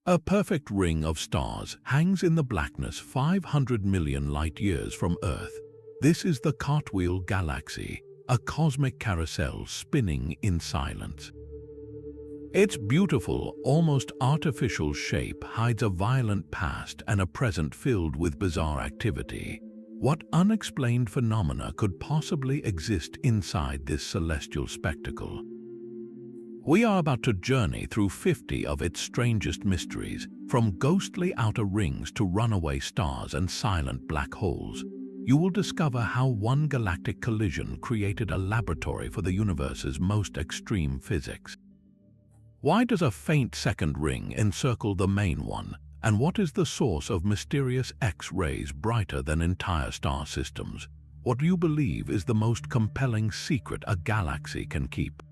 A perfect ring of stars hangs in the blackness 500 million light-years from Earth. This is the Cartwheel Galaxy, a cosmic carousel spinning in silence. Its beautiful, almost artificial shape hides a violent past and a present filled with bizarre activity. What unexplained phenomena could possibly exist inside this celestial spectacle? We are about to journey through 50 of its strangest mysteries, from ghostly outer rings to runaway stars and silent black holes. You will discover how one galactic collision created a laboratory for the universe's most extreme physics. Why does a faint second ring encircle the main one? And what is the source of mysterious X-rays brighter than entire star systems? What do you believe is the most compelling secret a galaxy can keep?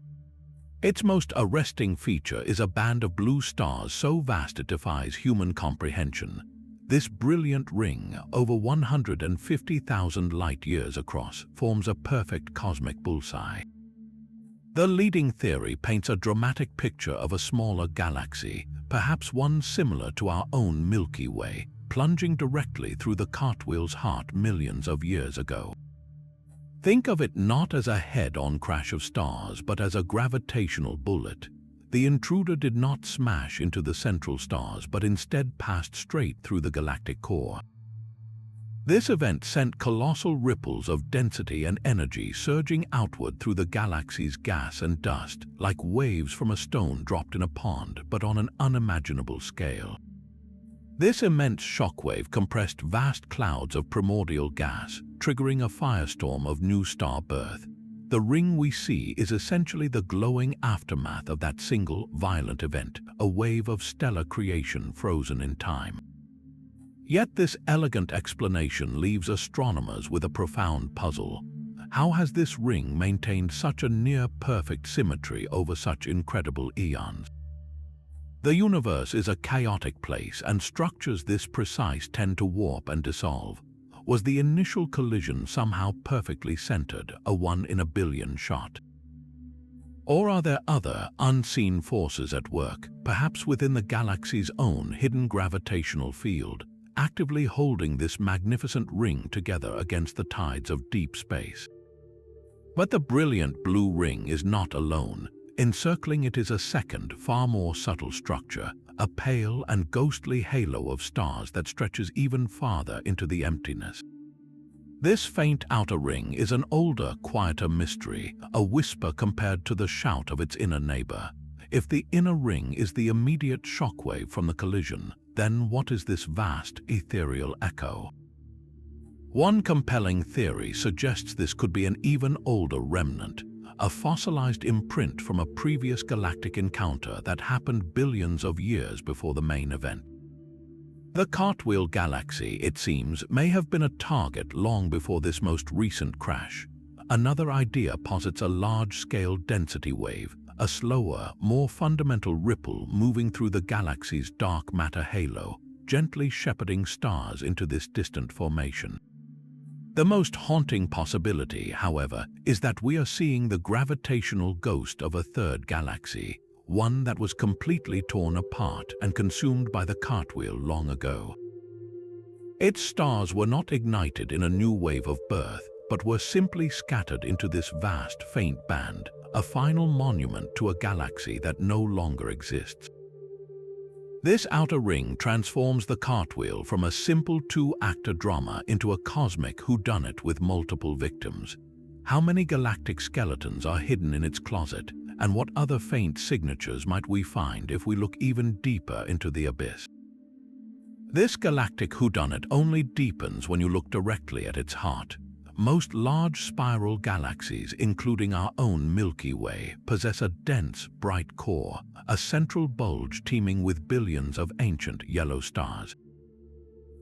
Its most arresting feature is a band of blue stars so vast it defies human comprehension. This brilliant ring, over 150,000 light-years across, forms a perfect cosmic bullseye. The leading theory paints a dramatic picture of a smaller galaxy, perhaps one similar to our own Milky Way, plunging directly through the Cartwheel's heart millions of years ago. Think of it not as a head-on crash of stars, but as a gravitational bullet. The intruder did not smash into the central stars, but instead passed straight through the galactic core. This event sent colossal ripples of density and energy surging outward through the galaxy's gas and dust, like waves from a stone dropped in a pond, but on an unimaginable scale. This immense shockwave compressed vast clouds of primordial gas, triggering a firestorm of new star birth. The ring we see is essentially the glowing aftermath of that single, violent event, a wave of stellar creation frozen in time. Yet this elegant explanation leaves astronomers with a profound puzzle. How has this ring maintained such a near-perfect symmetry over such incredible eons? The universe is a chaotic place, and structures this precise tend to warp and dissolve. Was the initial collision somehow perfectly centered, a 1 in a billion shot? Or are there other, unseen forces at work, perhaps within the galaxy's own hidden gravitational field, actively holding this magnificent ring together against the tides of deep space? But the brilliant blue ring is not alone. Encircling it is a second, far more subtle structure, a pale and ghostly halo of stars that stretches even farther into the emptiness. This faint outer ring is an older, quieter mystery, a whisper compared to the shout of its inner neighbor. If the inner ring is the immediate shockwave from the collision, then what is this vast, ethereal echo? One compelling theory suggests this could be an even older remnant, a fossilized imprint from a previous galactic encounter that happened billions of years before the main event. The Cartwheel Galaxy, it seems, may have been a target long before this most recent crash. Another idea posits a large-scale density wave, a slower, more fundamental ripple moving through the galaxy's dark matter halo, gently shepherding stars into this distant formation. The most haunting possibility, however, is that we are seeing the gravitational ghost of a third galaxy, one that was completely torn apart and consumed by the Cartwheel long ago. Its stars were not ignited in a new wave of birth, but were simply scattered into this vast, faint band, a final monument to a galaxy that no longer exists. This outer ring transforms the Cartwheel from a simple two-actor drama into a cosmic whodunit with multiple victims. How many galactic skeletons are hidden in its closet, and what other faint signatures might we find if we look even deeper into the abyss? This galactic whodunit only deepens when you look directly at its heart. Most large spiral galaxies, including our own Milky Way, possess a dense, bright core, a central bulge teeming with billions of ancient yellow stars.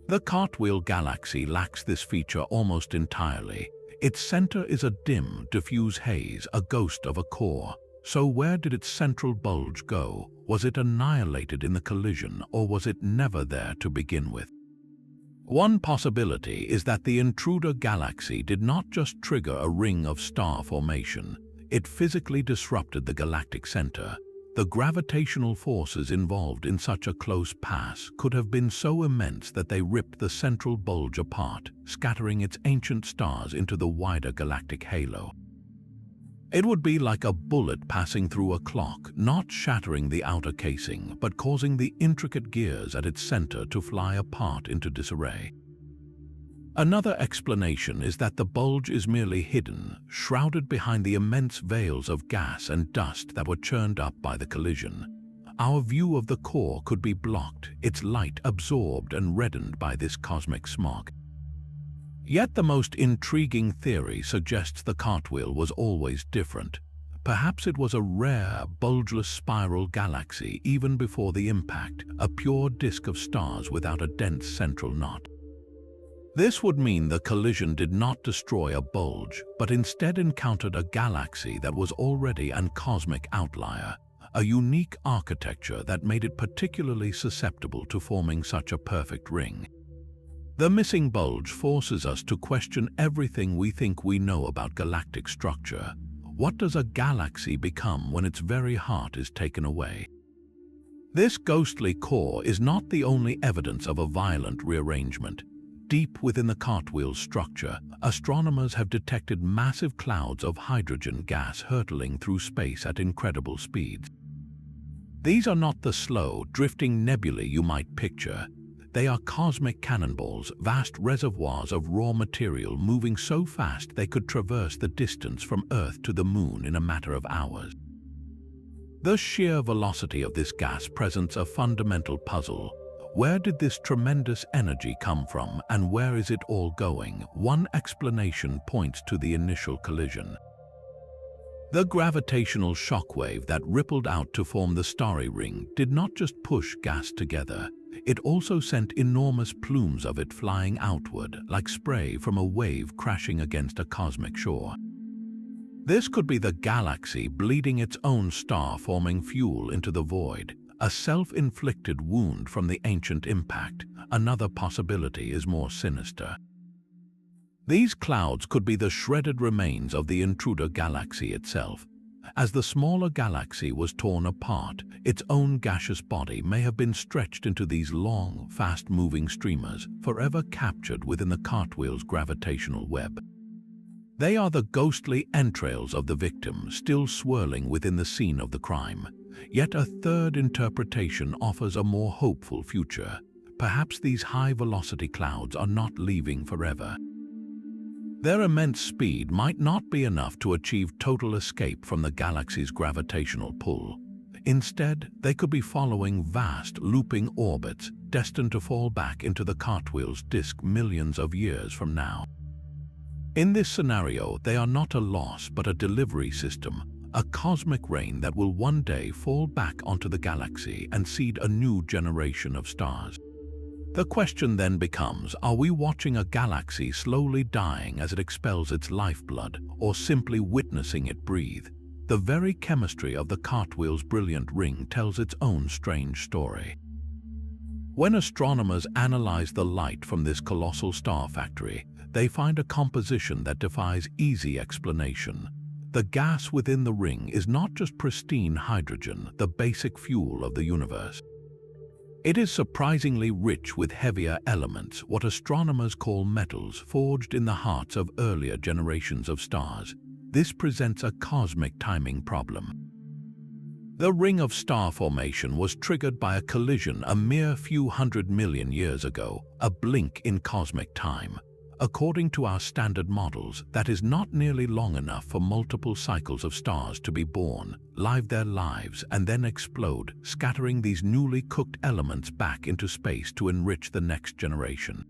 The Cartwheel Galaxy lacks this feature almost entirely. Its center is a dim, diffuse haze, a ghost of a core. So where did its central bulge go? Was it annihilated in the collision, or was it never there to begin with? One possibility is that the intruder galaxy did not just trigger a ring of star formation. It physically disrupted the galactic center. The gravitational forces involved in such a close pass could have been so immense that they ripped the central bulge apart, scattering its ancient stars into the wider galactic halo. It would be like a bullet passing through a clock, not shattering the outer casing, but causing the intricate gears at its center to fly apart into disarray. Another explanation is that the bulge is merely hidden, shrouded behind the immense veils of gas and dust that were churned up by the collision. Our view of the core could be blocked, its light absorbed and reddened by this cosmic smog. Yet the most intriguing theory suggests the Cartwheel was always different. Perhaps it was a rare, bulgeless spiral galaxy even before the impact, a pure disk of stars without a dense central knot. This would mean the collision did not destroy a bulge, but instead encountered a galaxy that was already an cosmic outlier, a unique architecture that made it particularly susceptible to forming such a perfect ring. The missing bulge forces us to question everything we think we know about galactic structure. What does a galaxy become when its very heart is taken away? This ghostly core is not the only evidence of a violent rearrangement. Deep within the Cartwheel's structure, astronomers have detected massive clouds of hydrogen gas hurtling through space at incredible speeds. These are not the slow, drifting nebulae you might picture. They are cosmic cannonballs, vast reservoirs of raw material moving so fast they could traverse the distance from Earth to the Moon in a matter of hours. The sheer velocity of this gas presents a fundamental puzzle. Where did this tremendous energy come from, and where is it all going? One explanation points to the initial collision. The gravitational shockwave that rippled out to form the starry ring did not just push gas together. It also sent enormous plumes of it flying outward, like spray from a wave crashing against a cosmic shore. This could be the galaxy bleeding its own star, forming fuel into the void, a self-inflicted wound from the ancient impact. Another possibility is more sinister. These clouds could be the shredded remains of the intruder galaxy itself. As the smaller galaxy was torn apart, its own gaseous body may have been stretched into these long, fast-moving streamers, forever captured within the Cartwheel's gravitational web. They are the ghostly entrails of the victim, still swirling within the scene of the crime. Yet a third interpretation offers a more hopeful future. Perhaps these high-velocity clouds are not leaving forever. Their immense speed might not be enough to achieve total escape from the galaxy's gravitational pull. Instead, they could be following vast, looping orbits destined to fall back into the Cartwheel's disk millions of years from now. In this scenario, they are not a loss but a delivery system, a cosmic rain that will one day fall back onto the galaxy and seed a new generation of stars. The question then becomes, are we watching a galaxy slowly dying as it expels its lifeblood, or simply witnessing it breathe? The very chemistry of the Cartwheel's brilliant ring tells its own strange story. When astronomers analyze the light from this colossal star factory, they find a composition that defies easy explanation. The gas within the ring is not just pristine hydrogen, the basic fuel of the universe. It is surprisingly rich with heavier elements, what astronomers call metals, forged in the hearts of earlier generations of stars. This presents a cosmic timing problem. The ring of star formation was triggered by a collision a mere few 100 million years ago, a blink in cosmic time. According to our standard models, that is not nearly long enough for multiple cycles of stars to be born, live their lives, and then explode, scattering these newly cooked elements back into space to enrich the next generation.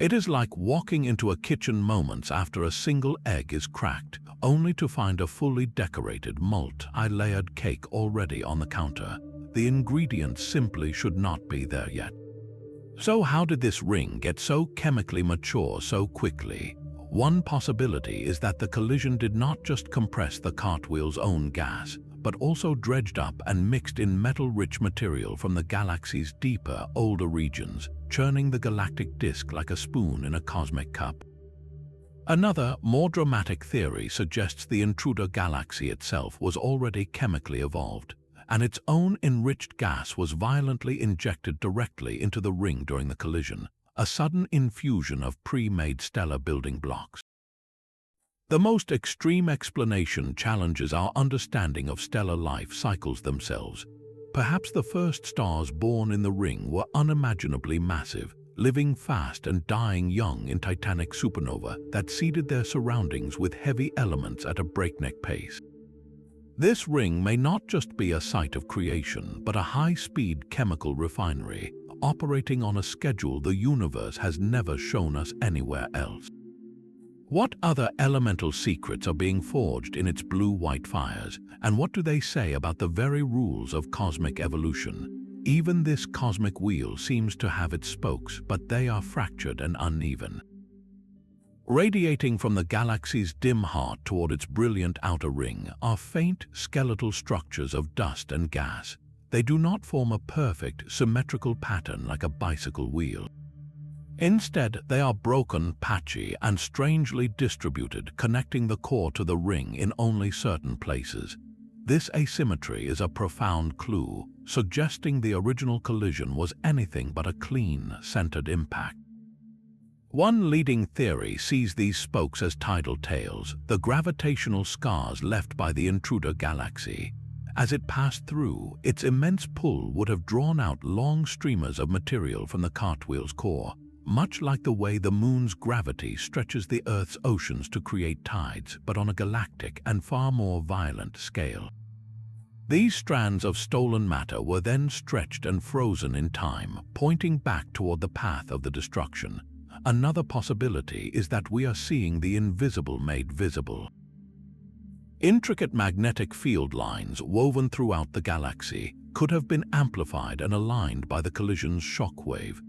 It is like walking into a kitchen moments after a single egg is cracked, only to find a fully decorated, multi-layered cake already on the counter. The ingredients simply should not be there yet. So how did this ring get so chemically mature so quickly? One possibility is that the collision did not just compress the Cartwheel's own gas, but also dredged up and mixed in metal-rich material from the galaxy's deeper, older regions, churning the galactic disk like a spoon in a cosmic cup. Another, more dramatic theory suggests the intruder galaxy itself was already chemically evolved. and its own enriched gas was violently injected directly into the ring during the collision, a sudden infusion of pre-made stellar building blocks. The most extreme explanation challenges our understanding of stellar life cycles themselves. Perhaps the first stars born in the ring were unimaginably massive, living fast and dying young in titanic supernova that seeded their surroundings with heavy elements at a breakneck pace. This ring may not just be a site of creation, but a high-speed chemical refinery, operating on a schedule the universe has never shown us anywhere else. What other elemental secrets are being forged in its blue-white fires, and what do they say about the very rules of cosmic evolution? Even this cosmic wheel seems to have its spokes, but they are fractured and uneven. Radiating from the galaxy's dim heart toward its brilliant outer ring are faint, skeletal structures of dust and gas. They do not form a perfect, symmetrical pattern like a bicycle wheel. Instead, they are broken, patchy, and strangely distributed, connecting the core to the ring in only certain places. This asymmetry is a profound clue, suggesting the original collision was anything but a clean, centered impact. One leading theory sees these spokes as tidal tails, the gravitational scars left by the intruder galaxy. As it passed through, its immense pull would have drawn out long streamers of material from the Cartwheel's core, much like the way the moon's gravity stretches the Earth's oceans to create tides, but on a galactic and far more violent scale. These strands of stolen matter were then stretched and frozen in time, pointing back toward the path of the destruction. Another possibility is that we are seeing the invisible made visible. Intricate magnetic field lines woven throughout the galaxy could have been amplified and aligned by the collision's shockwave.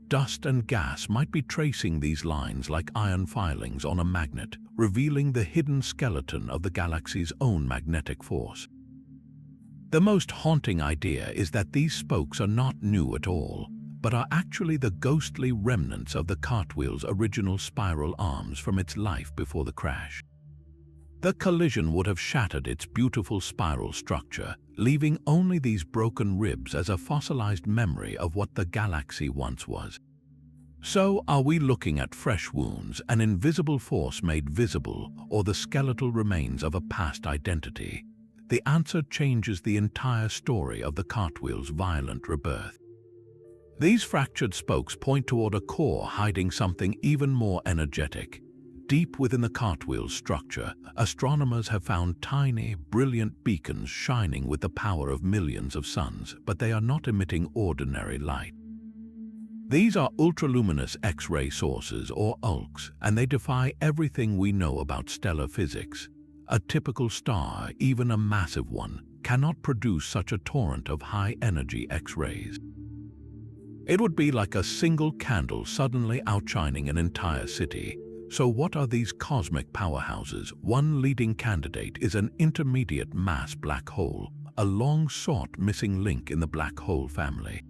Dust and gas might be tracing these lines like iron filings on a magnet, revealing the hidden skeleton of the galaxy's own magnetic force. The most haunting idea is that these spokes are not new at all, but are actually the ghostly remnants of the Cartwheel's original spiral arms from its life before the crash. The collision would have shattered its beautiful spiral structure, leaving only these broken ribs as a fossilized memory of what the galaxy once was. So, are we looking at fresh wounds, an invisible force made visible, or the skeletal remains of a past identity? The answer changes the entire story of the Cartwheel's violent rebirth. These fractured spokes point toward a core hiding something even more energetic. Deep within the Cartwheel's structure, astronomers have found tiny, brilliant beacons shining with the power of millions of suns, but they are not emitting ordinary light. These are ultraluminous X-ray sources, or ULCs, and they defy everything we know about stellar physics. A typical star, even a massive one, cannot produce such a torrent of high-energy X-rays. It would be like a single candle suddenly outshining an entire city. So what are these cosmic powerhouses? One leading candidate is an intermediate mass black hole, a long-sought missing link in the black hole family.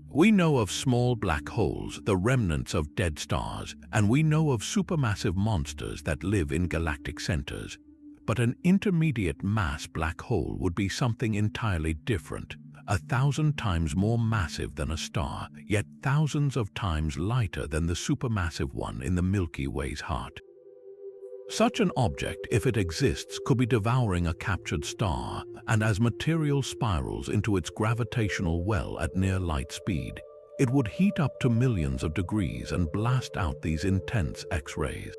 We know of small black holes, the remnants of dead stars, and we know of supermassive monsters that live in galactic centers. But an intermediate mass black hole would be something entirely different. 1,000 times more massive than a star, yet thousands of times lighter than the supermassive one in the Milky Way's heart. Such an object, if it exists, could be devouring a captured star, and as material spirals into its gravitational well at near light speed, it would heat up to millions of degrees and blast out these intense X-rays.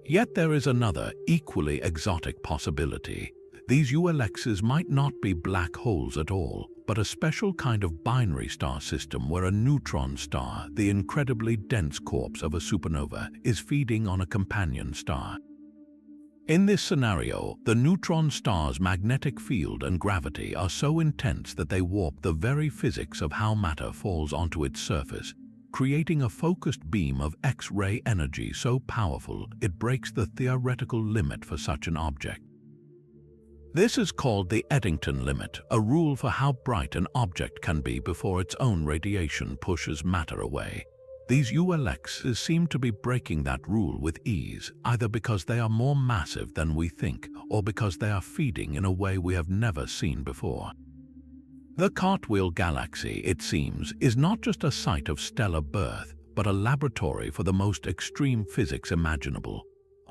Yet there is another, equally exotic possibility. These ULXs might not be black holes at all, but a special kind of binary star system where a neutron star, the incredibly dense corpse of a supernova, is feeding on a companion star. In this scenario, the neutron star's magnetic field and gravity are so intense that they warp the very physics of how matter falls onto its surface, creating a focused beam of X-ray energy so powerful it breaks the theoretical limit for such an object. This is called the Eddington limit, a rule for how bright an object can be before its own radiation pushes matter away. These ULXs seem to be breaking that rule with ease, either because they are more massive than we think or because they are feeding in a way we have never seen before. The Cartwheel Galaxy, it seems, is not just a site of stellar birth, but a laboratory for the most extreme physics imaginable.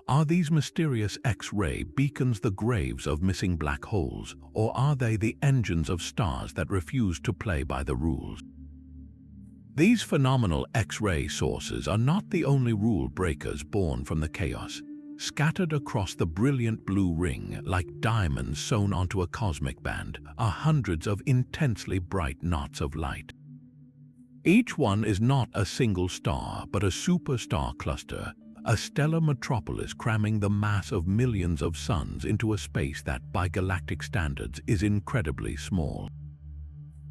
Are these mysterious X-ray beacons the graves of missing black holes, or are they the engines of stars that refuse to play by the rules? These phenomenal X-ray sources are not the only rule breakers born from the chaos. Scattered across the brilliant blue ring, like diamonds sewn onto a cosmic band, are hundreds of intensely bright knots of light. Each one is not a single star, but a superstar cluster, a stellar metropolis cramming the mass of millions of suns into a space that, by galactic standards, is incredibly small.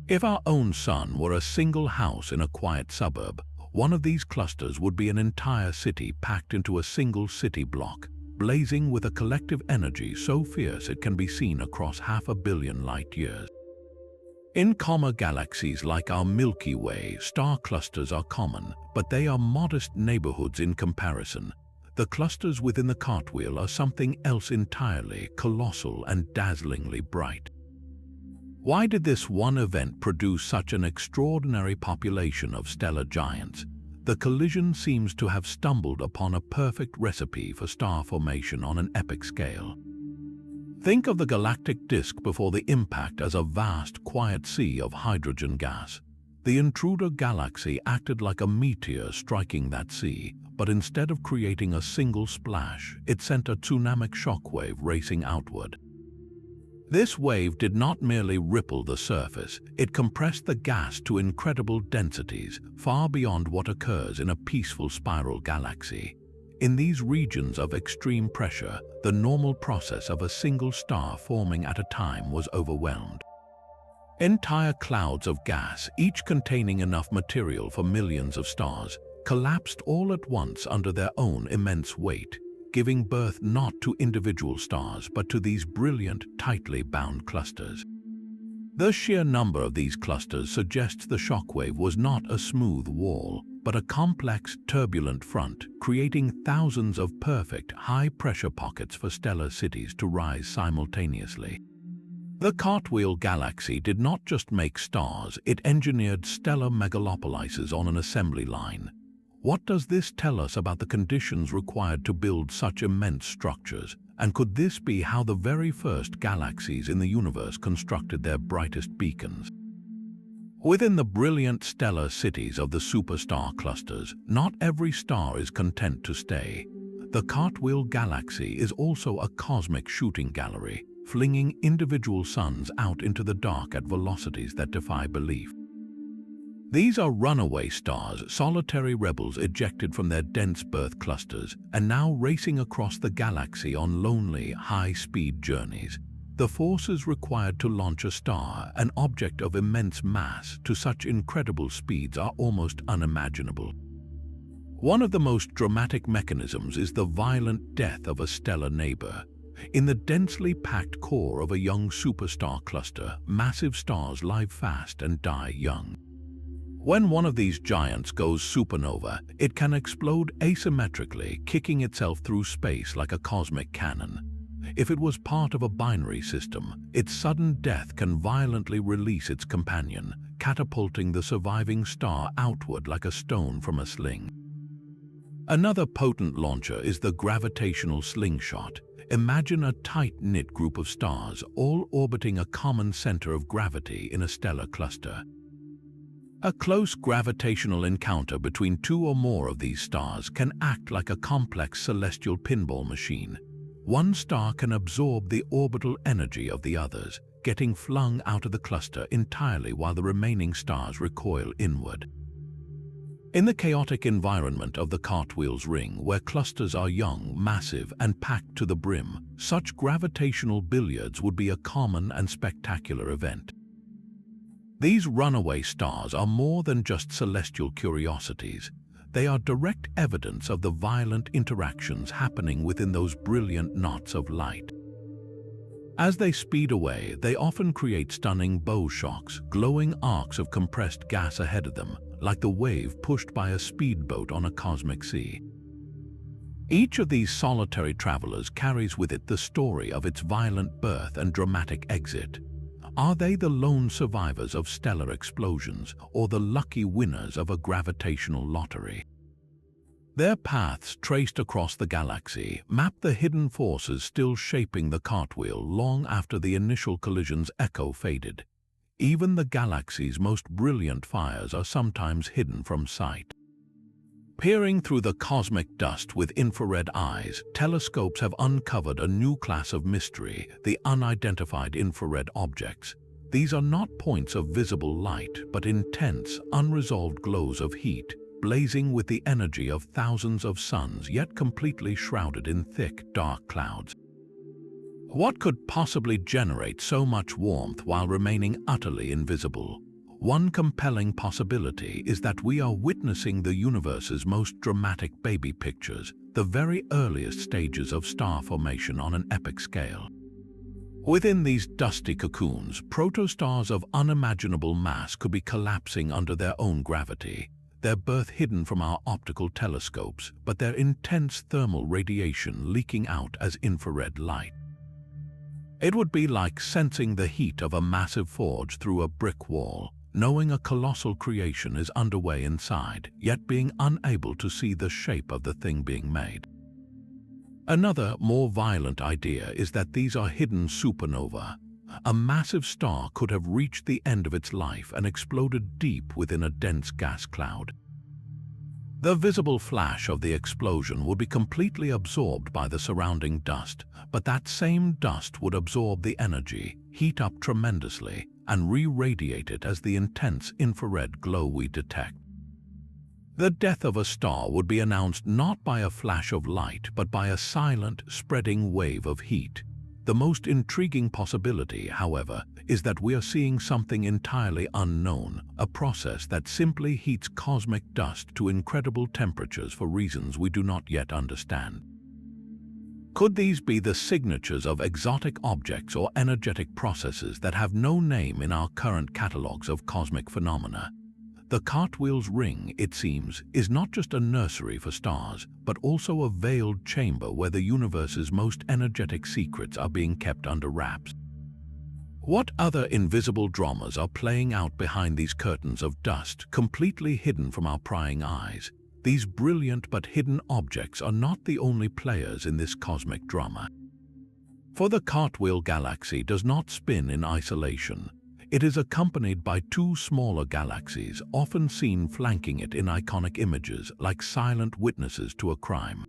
If our own sun were a single house in a quiet suburb, one of these clusters would be an entire city packed into a single city block, blazing with a collective energy so fierce it can be seen across 500 million light-years. In galaxies like our Milky Way, star clusters are common, but they are modest neighborhoods in comparison. The clusters within the Cartwheel are something else entirely, colossal and dazzlingly bright. Why did this one event produce such an extraordinary population of stellar giants? The collision seems to have stumbled upon a perfect recipe for star formation on an epic scale. Think of the galactic disk before the impact as a vast, quiet sea of hydrogen gas. The intruder galaxy acted like a meteor striking that sea, but instead of creating a single splash, it sent a tsunamic shockwave racing outward. This wave did not merely ripple the surface, it compressed the gas to incredible densities, far beyond what occurs in a peaceful spiral galaxy. In these regions of extreme pressure, the normal process of a single star forming at a time was overwhelmed. Entire clouds of gas, each containing enough material for millions of stars, collapsed all at once under their own immense weight, giving birth not to individual stars but to these brilliant, tightly bound clusters. The sheer number of these clusters suggests the shockwave was not a smooth wall, but a complex, turbulent front, creating thousands of perfect, high-pressure pockets for stellar cities to rise simultaneously. The Cartwheel Galaxy did not just make stars, it engineered stellar megalopolises on an assembly line. What does this tell us about the conditions required to build such immense structures? And could this be how the very first galaxies in the universe constructed their brightest beacons? Within the brilliant stellar cities of the superstar clusters, not every star is content to stay. The Cartwheel Galaxy is also a cosmic shooting gallery, flinging individual suns out into the dark at velocities that defy belief. These are runaway stars, solitary rebels ejected from their dense birth clusters and now racing across the galaxy on lonely, high-speed journeys. The forces required to launch a star, an object of immense mass, to such incredible speeds are almost unimaginable. One of the most dramatic mechanisms is the violent death of a stellar neighbor. In the densely packed core of a young superstar cluster, massive stars live fast and die young. When one of these giants goes supernova, it can explode asymmetrically, kicking itself through space like a cosmic cannon. If it was part of a binary system, its sudden death can violently release its companion, catapulting the surviving star outward like a stone from a sling. Another potent launcher is the gravitational slingshot. Imagine a tight-knit group of stars, all orbiting a common center of gravity in a stellar cluster. A close gravitational encounter between two or more of these stars can act like a complex celestial pinball machine. One star can absorb the orbital energy of the others, getting flung out of the cluster entirely while the remaining stars recoil inward. In the chaotic environment of the Cartwheel's ring, where clusters are young, massive, and packed to the brim, such gravitational billiards would be a common and spectacular event. These runaway stars are more than just celestial curiosities. They are direct evidence of the violent interactions happening within those brilliant knots of light. As they speed away, they often create stunning bow shocks, glowing arcs of compressed gas ahead of them, like the wave pushed by a speedboat on a cosmic sea. Each of these solitary travelers carries with it the story of its violent birth and dramatic exit. Are they the lone survivors of stellar explosions, or the lucky winners of a gravitational lottery? Their paths, traced across the galaxy, map the hidden forces still shaping the cartwheel long after the initial collision's echo faded. Even the galaxy's most brilliant fires are sometimes hidden from sight. Peering through the cosmic dust with infrared eyes, telescopes have uncovered a new class of mystery, the unidentified infrared objects. These are not points of visible light, but intense, unresolved glows of heat, blazing with the energy of thousands of suns, yet completely shrouded in thick, dark clouds. What could possibly generate so much warmth while remaining utterly invisible? One compelling possibility is that we are witnessing the universe's most dramatic baby pictures, the very earliest stages of star formation on an epic scale. Within these dusty cocoons, protostars of unimaginable mass could be collapsing under their own gravity, their birth hidden from our optical telescopes, but their intense thermal radiation leaking out as infrared light. It would be like sensing the heat of a massive forge through a brick wall, knowing a colossal creation is underway inside, yet being unable to see the shape of the thing being made. Another, more violent idea is that these are hidden supernovae. A massive star could have reached the end of its life and exploded deep within a dense gas cloud. The visible flash of the explosion would be completely absorbed by the surrounding dust, but that same dust would absorb the energy, heat up tremendously, and re-radiate it as the intense infrared glow we detect. The death of a star would be announced not by a flash of light, but by a silent, spreading wave of heat. The most intriguing possibility, however, is that we are seeing something entirely unknown, a process that simply heats cosmic dust to incredible temperatures for reasons we do not yet understand. Could these be the signatures of exotic objects or energetic processes that have no name in our current catalogues of cosmic phenomena? The Cartwheel's ring, it seems, is not just a nursery for stars, but also a veiled chamber where the universe's most energetic secrets are being kept under wraps. What other invisible dramas are playing out behind these curtains of dust, completely hidden from our prying eyes? These brilliant but hidden objects are not the only players in this cosmic drama. For the Cartwheel Galaxy does not spin in isolation. It is accompanied by two smaller galaxies, often seen flanking it in iconic images like silent witnesses to a crime.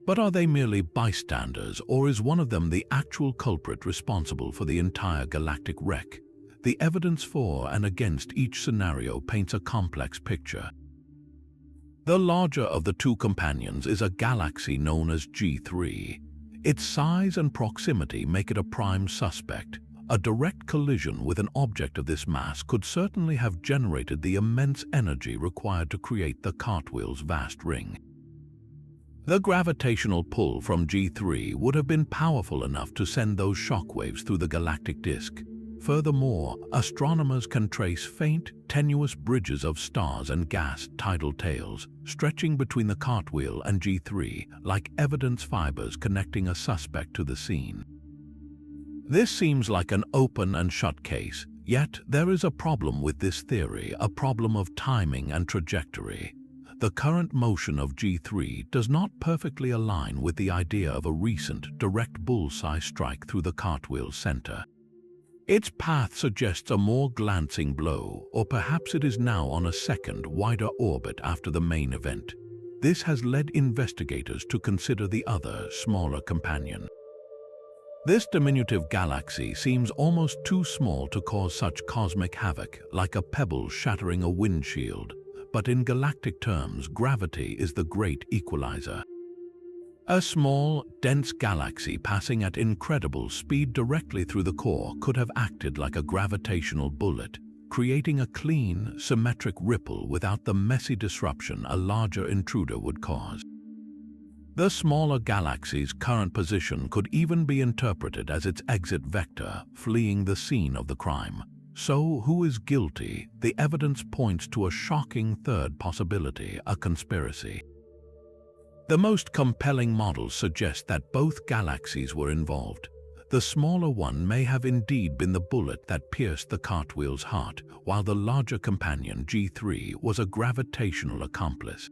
But are they merely bystanders, or is one of them the actual culprit responsible for the entire galactic wreck? The evidence for and against each scenario paints a complex picture. The larger of the two companions is a galaxy known as G3. Its size and proximity make it a prime suspect. A direct collision with an object of this mass could certainly have generated the immense energy required to create the Cartwheel's vast ring. The gravitational pull from G3 would have been powerful enough to send those shockwaves through the galactic disk. Furthermore, astronomers can trace faint, tenuous bridges of stars and gas tidal tails stretching between the Cartwheel and G3 like evidence fibers connecting a suspect to the scene. This seems like an open and shut case, yet there is a problem with this theory, a problem of timing and trajectory. The current motion of G3 does not perfectly align with the idea of a recent, direct bullseye strike through the Cartwheel's center. Its path suggests a more glancing blow, or perhaps it is now on a second, wider orbit after the main event. This has led investigators to consider the other, smaller companion. This diminutive galaxy seems almost too small to cause such cosmic havoc, like a pebble shattering a windshield. But in galactic terms, gravity is the great equalizer. A small, dense galaxy passing at incredible speed directly through the core could have acted like a gravitational bullet, creating a clean, symmetric ripple without the messy disruption a larger intruder would cause. The smaller galaxy's current position could even be interpreted as its exit vector, fleeing the scene of the crime. So, who is guilty? The evidence points to a shocking third possibility, a conspiracy. The most compelling models suggest that both galaxies were involved. The smaller one may have indeed been the bullet that pierced the Cartwheel's heart, while the larger companion, G3, was a gravitational accomplice.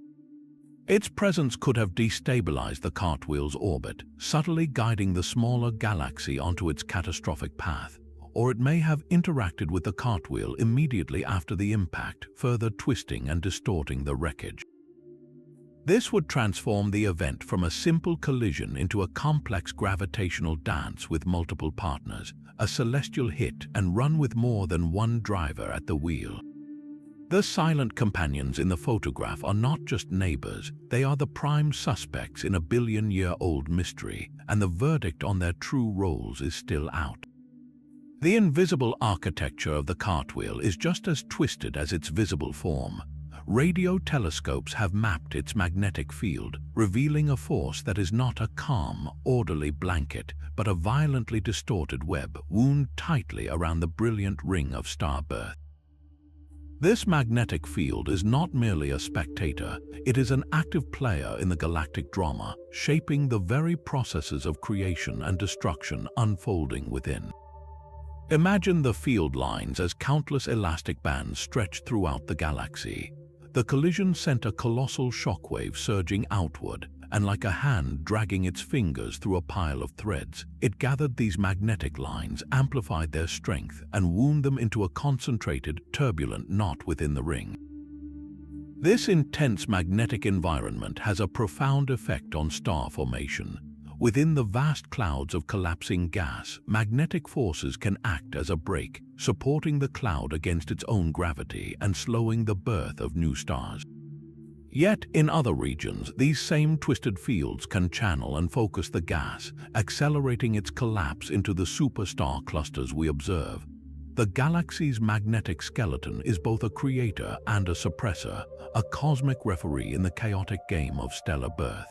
Its presence could have destabilized the Cartwheel's orbit, subtly guiding the smaller galaxy onto its catastrophic path, or it may have interacted with the Cartwheel immediately after the impact, further twisting and distorting the wreckage. This would transform the event from a simple collision into a complex gravitational dance with multiple partners, a celestial hit and run with more than one driver at the wheel. The silent companions in the photograph are not just neighbors, they are the prime suspects in a billion-year-old mystery, and the verdict on their true roles is still out. The invisible architecture of the Cartwheel is just as twisted as its visible form. Radio telescopes have mapped its magnetic field, revealing a force that is not a calm, orderly blanket, but a violently distorted web wound tightly around the brilliant ring of starbursts. This magnetic field is not merely a spectator, it is an active player in the galactic drama, shaping the very processes of creation and destruction unfolding within. Imagine the field lines as countless elastic bands stretched throughout the galaxy. The collision sent a colossal shockwave surging outward, and like a hand dragging its fingers through a pile of threads, it gathered these magnetic lines, amplified their strength, and wound them into a concentrated, turbulent knot within the ring. This intense magnetic environment has a profound effect on star formation. Within the vast clouds of collapsing gas, magnetic forces can act as a brake, supporting the cloud against its own gravity and slowing the birth of new stars. Yet, in other regions, these same twisted fields can channel and focus the gas, accelerating its collapse into the superstar clusters we observe. The galaxy's magnetic skeleton is both a creator and a suppressor, a cosmic referee in the chaotic game of stellar birth.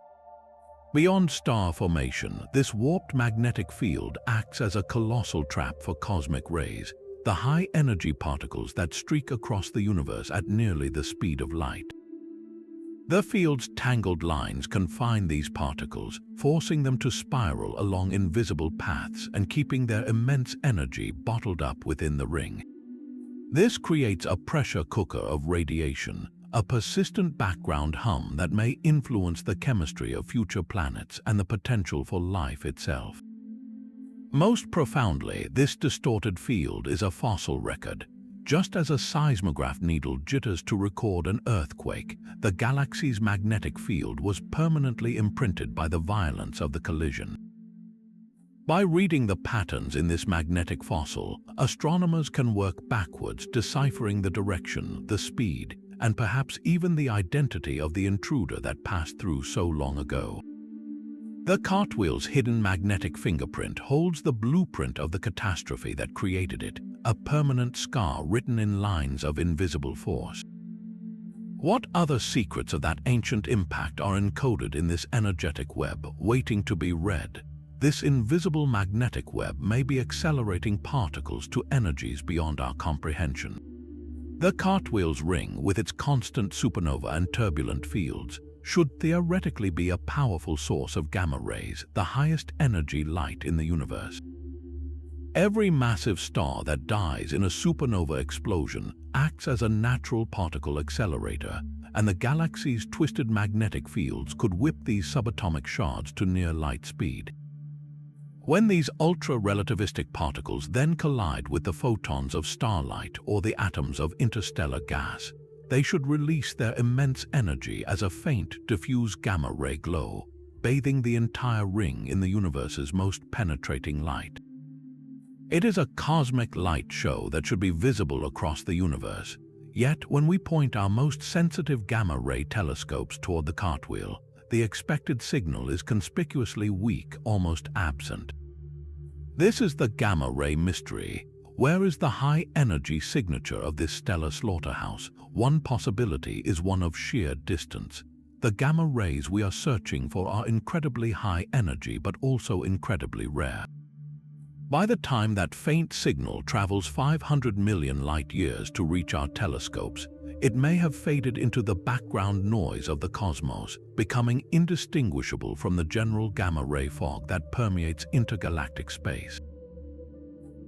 Beyond star formation, this warped magnetic field acts as a colossal trap for cosmic rays, the high-energy particles that streak across the universe at nearly the speed of light. The field's tangled lines confine these particles, forcing them to spiral along invisible paths and keeping their immense energy bottled up within the ring. This creates a pressure cooker of radiation, a persistent background hum that may influence the chemistry of future planets and the potential for life itself. Most profoundly, this distorted field is a fossil record. Just as a seismograph needle jitters to record an earthquake, the galaxy's magnetic field was permanently imprinted by the violence of the collision. By reading the patterns in this magnetic fossil, astronomers can work backwards, deciphering the direction, the speed, and perhaps even the identity of the intruder that passed through so long ago. The Cartwheel's hidden magnetic fingerprint holds the blueprint of the catastrophe that created it, a permanent scar written in lines of invisible force. What other secrets of that ancient impact are encoded in this energetic web, waiting to be read? This invisible magnetic web may be accelerating particles to energies beyond our comprehension. The Cartwheel's ring, with its constant supernova and turbulent fields, should theoretically be a powerful source of gamma rays, the highest energy light in the universe. Every massive star that dies in a supernova explosion acts as a natural particle accelerator, and the galaxy's twisted magnetic fields could whip these subatomic shards to near light speed. When these ultra-relativistic particles then collide with the photons of starlight or the atoms of interstellar gas, they should release their immense energy as a faint, diffuse gamma-ray glow, bathing the entire ring in the universe's most penetrating light. It is a cosmic light show that should be visible across the universe. Yet, when we point our most sensitive gamma-ray telescopes toward the Cartwheel, the expected signal is conspicuously weak, almost absent. This is the gamma-ray mystery. Where is the high-energy signature of this stellar slaughterhouse? One possibility is one of sheer distance. the gamma rays we are searching for are incredibly high energy but also incredibly rare. By the time that faint signal travels 500 million light-years to reach our telescopes, it may have faded into the background noise of the cosmos, becoming indistinguishable from the general gamma-ray fog that permeates intergalactic space.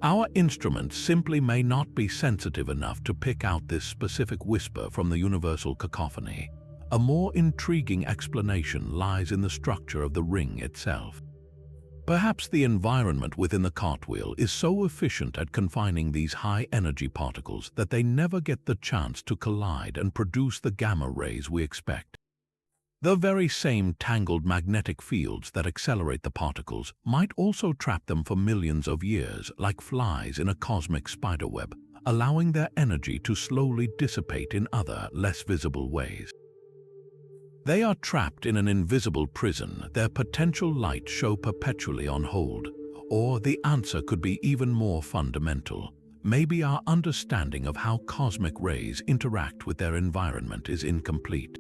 Our instruments simply may not be sensitive enough to pick out this specific whisper from the universal cacophony. A more intriguing explanation lies in the structure of the ring itself. Perhaps the environment within the cartwheel is so efficient at confining these high-energy particles that they never get the chance to collide and produce the gamma rays we expect. The very same tangled magnetic fields that accelerate the particles might also trap them for millions of years, like flies in a cosmic spiderweb, allowing their energy to slowly dissipate in other, less visible ways. They are trapped in an invisible prison, their potential light show perpetually on hold. Or the answer could be even more fundamental. Maybe our understanding of how cosmic rays interact with their environment is incomplete.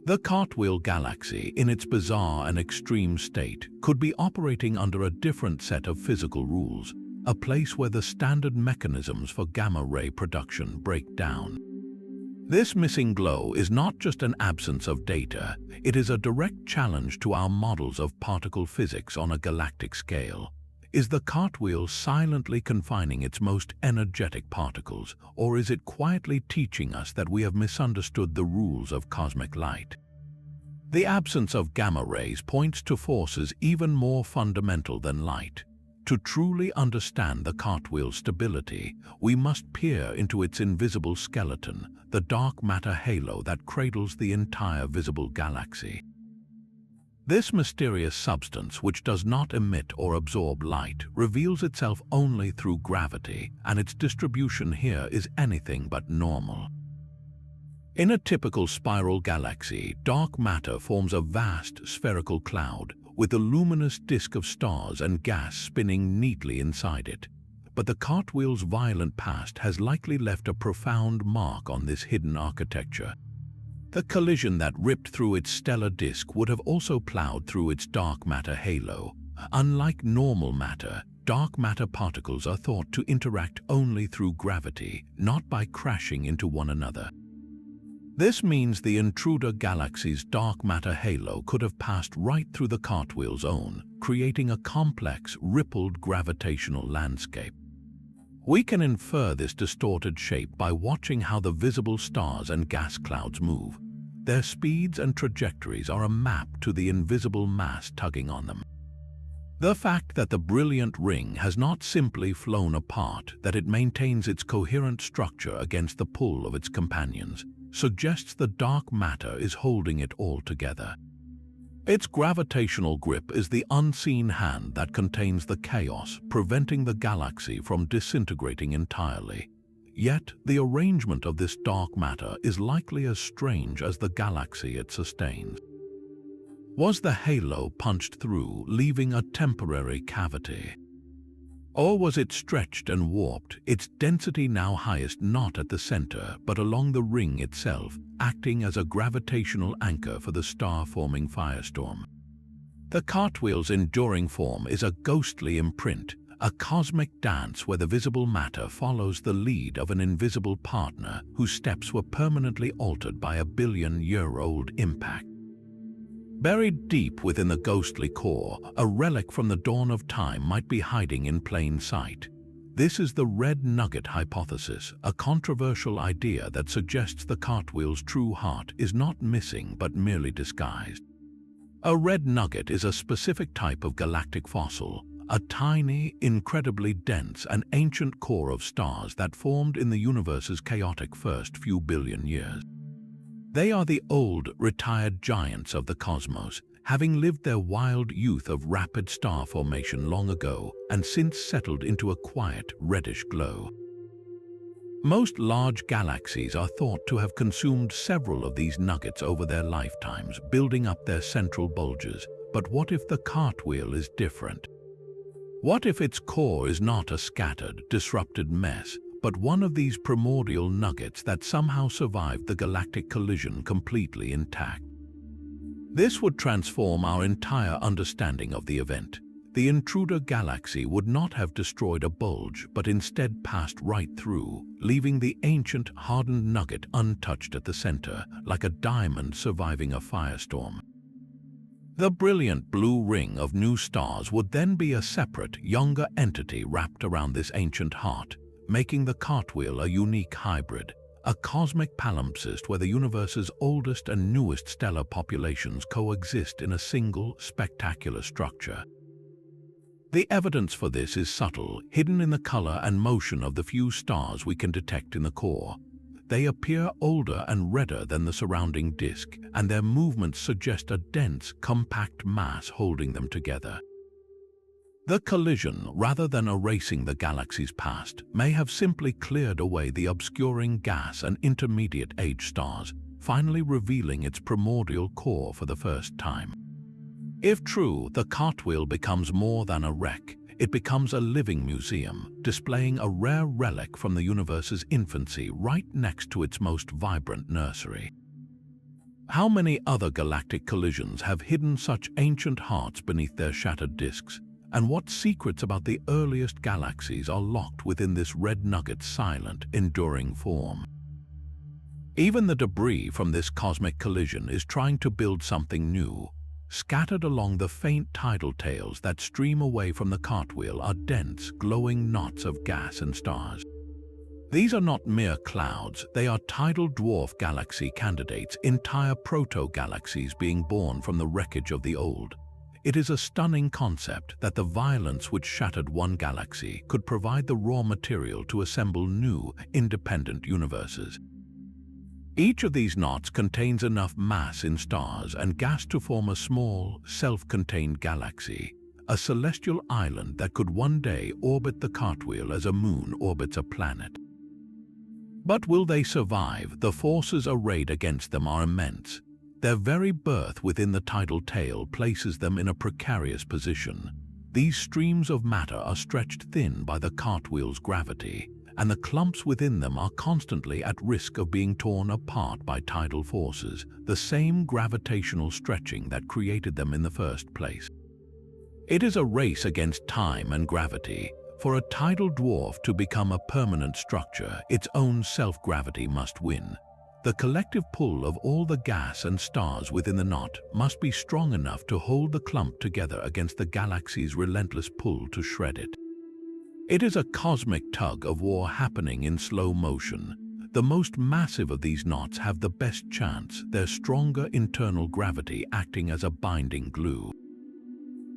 The Cartwheel Galaxy, in its bizarre and extreme state, could be operating under a different set of physical rules, a place where the standard mechanisms for gamma-ray production break down. This missing glow is not just an absence of data, it is a direct challenge to our models of particle physics on a galactic scale. Is the cartwheel silently confining its most energetic particles, or is it quietly teaching us that we have misunderstood the rules of cosmic light? The absence of gamma rays points to forces even more fundamental than light. To truly understand the cartwheel's stability, we must peer into its invisible skeleton, the dark matter halo that cradles the entire visible galaxy. This mysterious substance, which does not emit or absorb light, reveals itself only through gravity, and its distribution here is anything but normal. In a typical spiral galaxy, dark matter forms a vast spherical cloud, with a luminous disk of stars and gas spinning neatly inside it. But the cartwheel's violent past has likely left a profound mark on this hidden architecture. The collision that ripped through its stellar disk would have also plowed through its dark matter halo. Unlike normal matter, dark matter particles are thought to interact only through gravity, not by crashing into one another. This means the intruder galaxy's dark matter halo could have passed right through the cartwheel's own, creating a complex, rippled gravitational landscape. We can infer this distorted shape by watching how the visible stars and gas clouds move. Their speeds and trajectories are a map to the invisible mass tugging on them. The fact that the brilliant ring has not simply flown apart, that it maintains its coherent structure against the pull of its companions, suggests the dark matter is holding it all together. Its gravitational grip is the unseen hand that contains the chaos, preventing the galaxy from disintegrating entirely. Yet, the arrangement of this dark matter is likely as strange as the galaxy it sustains. Was the halo punched through, leaving a temporary cavity? Or was it stretched and warped, its density now highest not at the center, but along the ring itself, acting as a gravitational anchor for the star-forming firestorm? The cartwheel's enduring form is a ghostly imprint, a cosmic dance where the visible matter follows the lead of an invisible partner whose steps were permanently altered by a billion-year-old impact. Buried deep within the ghostly core, a relic from the dawn of time might be hiding in plain sight. This is the red nugget hypothesis, a controversial idea that suggests the cartwheel's true heart is not missing but merely disguised. A red nugget is a specific type of galactic fossil, a tiny, incredibly dense and ancient core of stars that formed in the universe's chaotic first few billion years. They are the old, retired giants of the cosmos, having lived their wild youth of rapid star formation long ago and since settled into a quiet, reddish glow. Most large galaxies are thought to have consumed several of these nuggets over their lifetimes, building up their central bulges. But what if the cartwheel is different? What if its core is not a scattered, disrupted mess, but one of these primordial nuggets that somehow survived the galactic collision completely intact? This would transform our entire understanding of the event. The intruder galaxy would not have destroyed a bulge, but instead passed right through, leaving the ancient, hardened nugget untouched at the center, like a diamond surviving a firestorm. The brilliant blue ring of new stars would then be a separate, younger entity wrapped around this ancient heart, making the Cartwheel a unique hybrid, a cosmic palimpsest where the universe's oldest and newest stellar populations coexist in a single, spectacular structure. The evidence for this is subtle, hidden in the color and motion of the few stars we can detect in the core. They appear older and redder than the surrounding disk, and their movements suggest a dense, compact mass holding them together. The collision, rather than erasing the galaxy's past, may have simply cleared away the obscuring gas and intermediate-age stars, finally revealing its primordial core for the first time. If true, the Cartwheel becomes more than a wreck. It becomes a living museum, displaying a rare relic from the universe's infancy right next to its most vibrant nursery. How many other galactic collisions have hidden such ancient hearts beneath their shattered disks? And what secrets about the earliest galaxies are locked within this red nugget's silent, enduring form? Even the debris from this cosmic collision is trying to build something new. Scattered along the faint tidal tails that stream away from the Cartwheel are dense, glowing knots of gas and stars. These are not mere clouds, they are tidal dwarf galaxy candidates, entire proto-galaxies being born from the wreckage of the old. It is a stunning concept that the violence which shattered one galaxy could provide the raw material to assemble new, independent universes. Each of these knots contains enough mass in stars and gas to form a small, self-contained galaxy, a celestial island that could one day orbit the Cartwheel as a moon orbits a planet. But will they survive? The forces arrayed against them are immense. Their very birth within the tidal tail places them in a precarious position. These streams of matter are stretched thin by the Cartwheel's gravity, and the clumps within them are constantly at risk of being torn apart by tidal forces, the same gravitational stretching that created them in the first place. It is a race against time and gravity. For a tidal dwarf to become a permanent structure, its own self-gravity must win. The collective pull of all the gas and stars within the knot must be strong enough to hold the clump together against the galaxy's relentless pull to shred it. It is a cosmic tug-of-war happening in slow motion. The most massive of these knots have the best chance, their stronger internal gravity acting as a binding glue.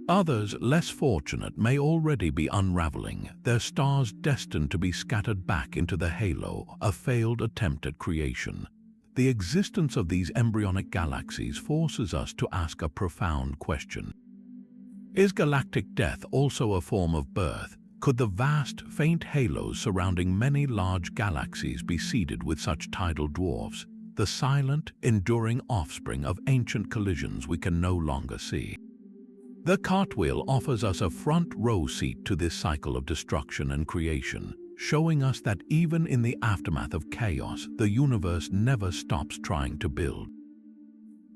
Others, less fortunate, may already be unraveling, their stars destined to be scattered back into the halo, a failed attempt at creation. The existence of these embryonic galaxies forces us to ask a profound question. Is galactic death also a form of birth? Could the vast, faint halos surrounding many large galaxies be seeded with such tidal dwarfs, the silent, enduring offspring of ancient collisions we can no longer see? The Cartwheel offers us a front-row seat to this cycle of destruction and creation, showing us that even in the aftermath of chaos, the universe never stops trying to build.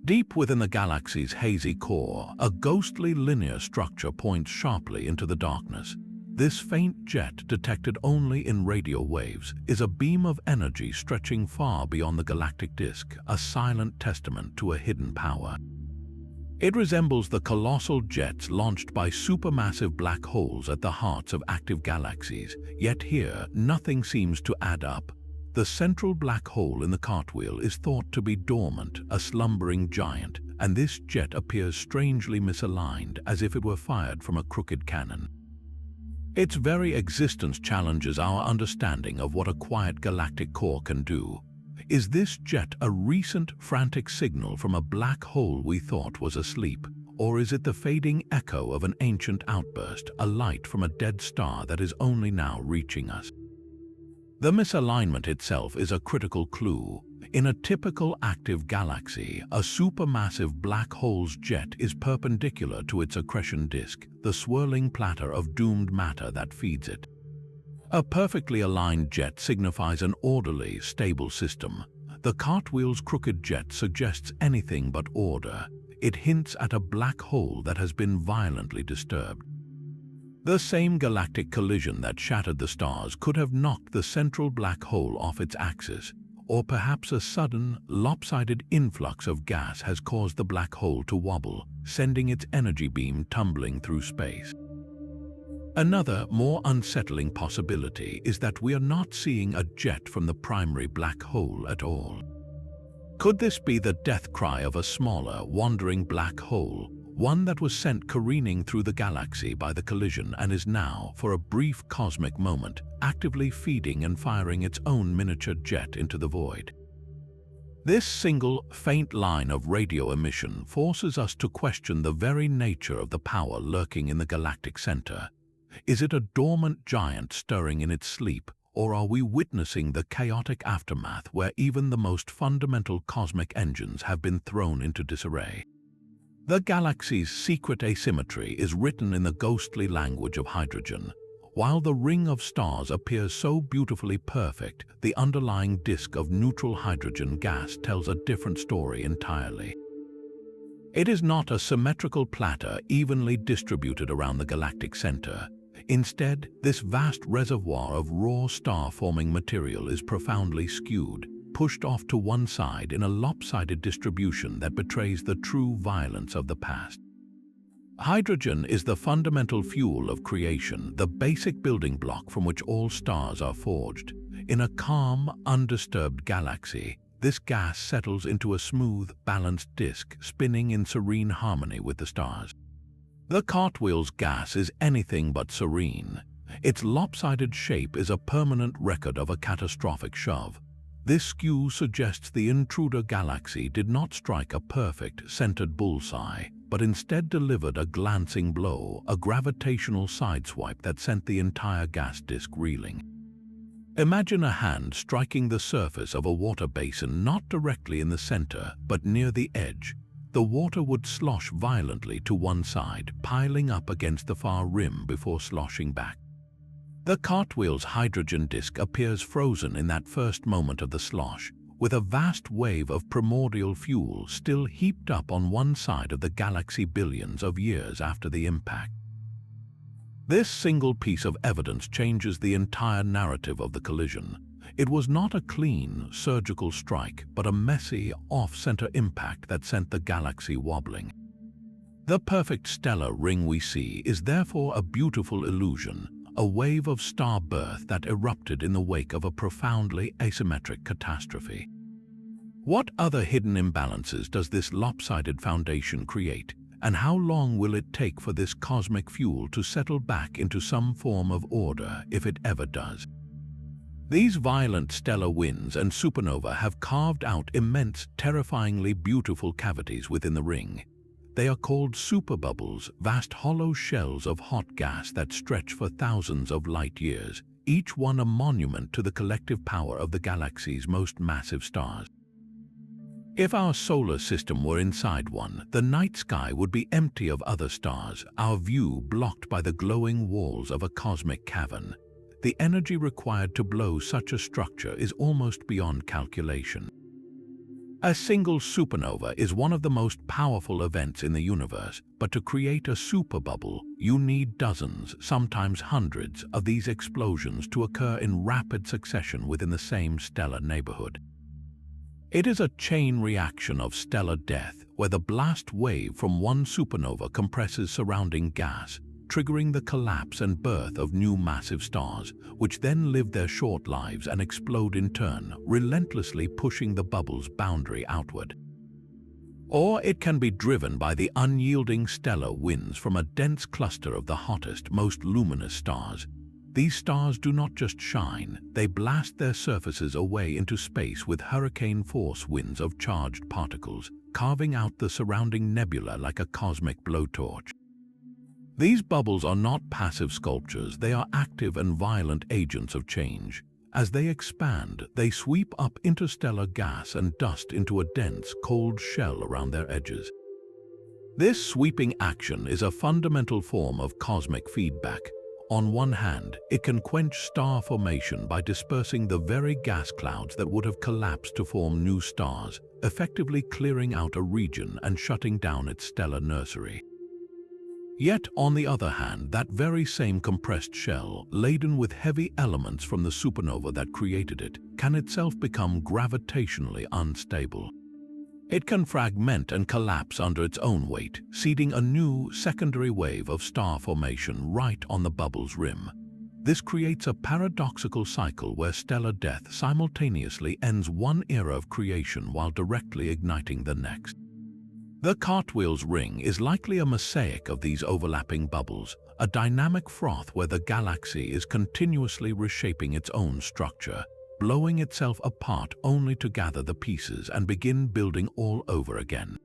Deep within the galaxy's hazy core, a ghostly linear structure points sharply into the darkness. This faint jet, detected only in radio waves, is a beam of energy stretching far beyond the galactic disk, a silent testament to a hidden power. It resembles the colossal jets launched by supermassive black holes at the hearts of active galaxies, yet here nothing seems to add up. The central black hole in the Cartwheel is thought to be dormant, a slumbering giant, and this jet appears strangely misaligned, as if it were fired from a crooked cannon. Its very existence challenges our understanding of what a quiet galactic core can do. Is this jet a recent, frantic signal from a black hole we thought was asleep? Or is it the fading echo of an ancient outburst, a light from a dead star that is only now reaching us? The misalignment itself is a critical clue. In a typical active galaxy, a supermassive black hole's jet is perpendicular to its accretion disk, the swirling platter of doomed matter that feeds it. A perfectly aligned jet signifies an orderly, stable system. The Cartwheel's crooked jet suggests anything but order. it hints at a black hole that has been violently disturbed. The same galactic collision that shattered the stars could have knocked the central black hole off its axis, or perhaps a sudden, lopsided influx of gas has caused the black hole to wobble, sending its energy beam tumbling through space. Another, more unsettling possibility is that we are not seeing a jet from the primary black hole at all. Could this be the death cry of a smaller, wandering black hole, one that was sent careening through the galaxy by the collision and is now, for a brief cosmic moment, actively feeding and firing its own miniature jet into the void? This single, faint line of radio emission forces us to question the very nature of the power lurking in the galactic center. Is it a dormant giant stirring in its sleep, or are we witnessing the chaotic aftermath where even the most fundamental cosmic engines have been thrown into disarray? The galaxy's secret asymmetry is written in the ghostly language of hydrogen. While the ring of stars appears so beautifully perfect, the underlying disk of neutral hydrogen gas tells a different story entirely. It is not a symmetrical platter evenly distributed around the galactic center. Instead, this vast reservoir of raw star-forming material is profoundly skewed, pushed off to one side in a lopsided distribution that betrays the true violence of the past. Hydrogen is the fundamental fuel of creation, the basic building block from which all stars are forged. In a calm, undisturbed galaxy, this gas settles into a smooth, balanced disk spinning in serene harmony with the stars. The Cartwheel's gas is anything but serene. Its lopsided shape is a permanent record of a catastrophic shove. This skew suggests the intruder galaxy did not strike a perfect, centered bullseye, but instead delivered a glancing blow, a gravitational sideswipe that sent the entire gas disk reeling. Imagine a hand striking the surface of a water basin not directly in the center, but near the edge. The water would slosh violently to one side, piling up against the far rim before sloshing back. The Cartwheel's hydrogen disk appears frozen in that first moment of the slosh, with a vast wave of primordial fuel still heaped up on one side of the galaxy billions of years after the impact. This single piece of evidence changes the entire narrative of the collision. It was not a clean, surgical strike, but a messy, off-center impact that sent the galaxy wobbling. The perfect stellar ring we see is therefore a beautiful illusion, a wave of starburst that erupted in the wake of a profoundly asymmetric catastrophe. What other hidden imbalances does this lopsided foundation create, and how long will it take for this cosmic fuel to settle back into some form of order, if it ever does? These violent stellar winds and supernova have carved out immense, terrifyingly beautiful cavities within the ring. They are called superbubbles, vast hollow shells of hot gas that stretch for thousands of light years, each one a monument to the collective power of the galaxy's most massive stars. If our solar system were inside one, the night sky would be empty of other stars, our view blocked by the glowing walls of a cosmic cavern. The energy required to blow such a structure is almost beyond calculation. A single supernova is one of the most powerful events in the universe, but to create a superbubble, you need dozens, sometimes hundreds, of these explosions to occur in rapid succession within the same stellar neighborhood. It is a chain reaction of stellar death, where the blast wave from one supernova compresses surrounding gas, triggering the collapse and birth of new massive stars, which then live their short lives and explode in turn, relentlessly pushing the bubble's boundary outward. Or it can be driven by the unyielding stellar winds from a dense cluster of the hottest, most luminous stars. These stars do not just shine, they blast their surfaces away into space with hurricane-force winds of charged particles, carving out the surrounding nebula like a cosmic blowtorch. These bubbles are not passive sculptures, they are active and violent agents of change. As they expand, they sweep up interstellar gas and dust into a dense, cold shell around their edges. This sweeping action is a fundamental form of cosmic feedback. On one hand, it can quench star formation by dispersing the very gas clouds that would have collapsed to form new stars, effectively clearing out a region and shutting down its stellar nursery. Yet, on the other hand, that very same compressed shell, laden with heavy elements from the supernova that created it, can itself become gravitationally unstable. It can fragment and collapse under its own weight, seeding a new secondary wave of star formation right on the bubble's rim. This creates a paradoxical cycle where stellar death simultaneously ends one era of creation while directly igniting the next. The Cartwheel's ring is likely a mosaic of these overlapping bubbles, a dynamic froth where the galaxy is continuously reshaping its own structure, blowing itself apart only to gather the pieces and begin building all over again.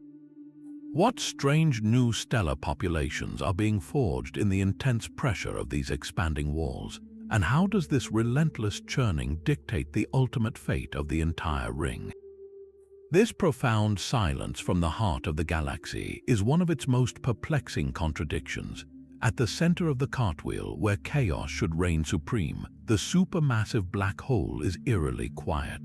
What strange new stellar populations are being forged in the intense pressure of these expanding walls? And how does this relentless churning dictate the ultimate fate of the entire ring? This profound silence from the heart of the galaxy is one of its most perplexing contradictions. At the center of the cartwheel, where chaos should reign supreme, the supermassive black hole is eerily quiet.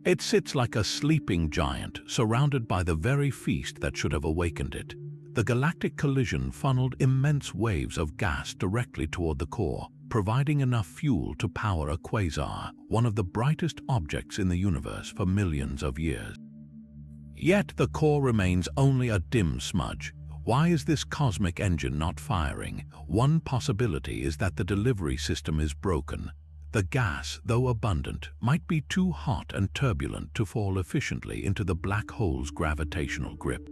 It sits like a sleeping giant, surrounded by the very feast that should have awakened it. The galactic collision funneled immense waves of gas directly toward the core, providing enough fuel to power a quasar, one of the brightest objects in the universe for millions of years. Yet the core remains only a dim smudge. Why is this cosmic engine not firing? One possibility is that the delivery system is broken. The gas, though abundant, might be too hot and turbulent to fall efficiently into the black hole's gravitational grip.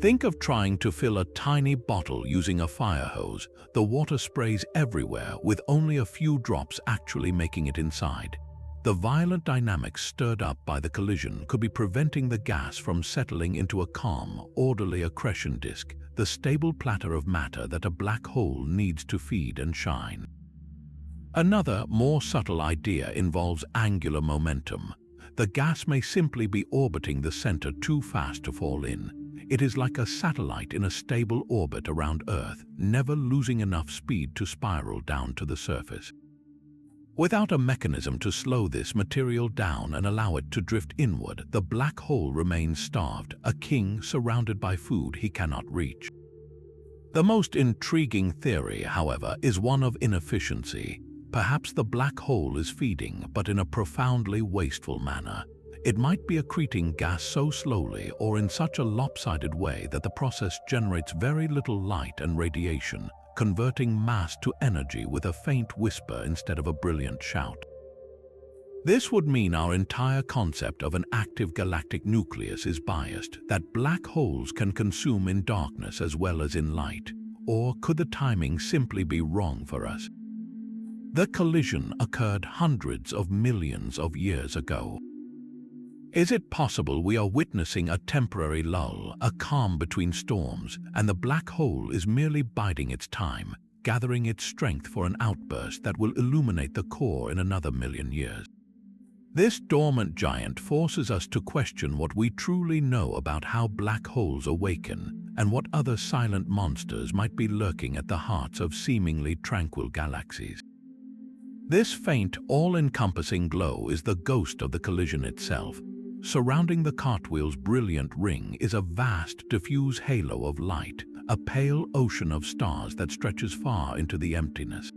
Think of trying to fill a tiny bottle using a fire hose. The water sprays everywhere, with only a few drops actually making it inside. The violent dynamics stirred up by the collision could be preventing the gas from settling into a calm, orderly accretion disk, the stable platter of matter that a black hole needs to feed and shine. Another, more subtle idea involves angular momentum. The gas may simply be orbiting the center too fast to fall in. It is like a satellite in a stable orbit around Earth, never losing enough speed to spiral down to the surface. Without a mechanism to slow this material down and allow it to drift inward, the black hole remains starved, a king surrounded by food he cannot reach. The most intriguing theory, however, is one of inefficiency. Perhaps the black hole is feeding, but in a profoundly wasteful manner. It might be accreting gas so slowly or in such a lopsided way that the process generates very little light and radiation, converting mass to energy with a faint whisper instead of a brilliant shout. This would mean our entire concept of an active galactic nucleus is biased, that black holes can consume in darkness as well as in light. Or could the timing simply be wrong for us? The collision occurred hundreds of millions of years ago. Is it possible we are witnessing a temporary lull, a calm between storms, and the black hole is merely biding its time, gathering its strength for an outburst that will illuminate the core in another million years? This dormant giant forces us to question what we truly know about how black holes awaken and what other silent monsters might be lurking at the hearts of seemingly tranquil galaxies. This faint, all-encompassing glow is the ghost of the collision itself. Surrounding the cartwheel's brilliant ring is a vast, diffuse halo of light, a pale ocean of stars that stretches far into the emptiness.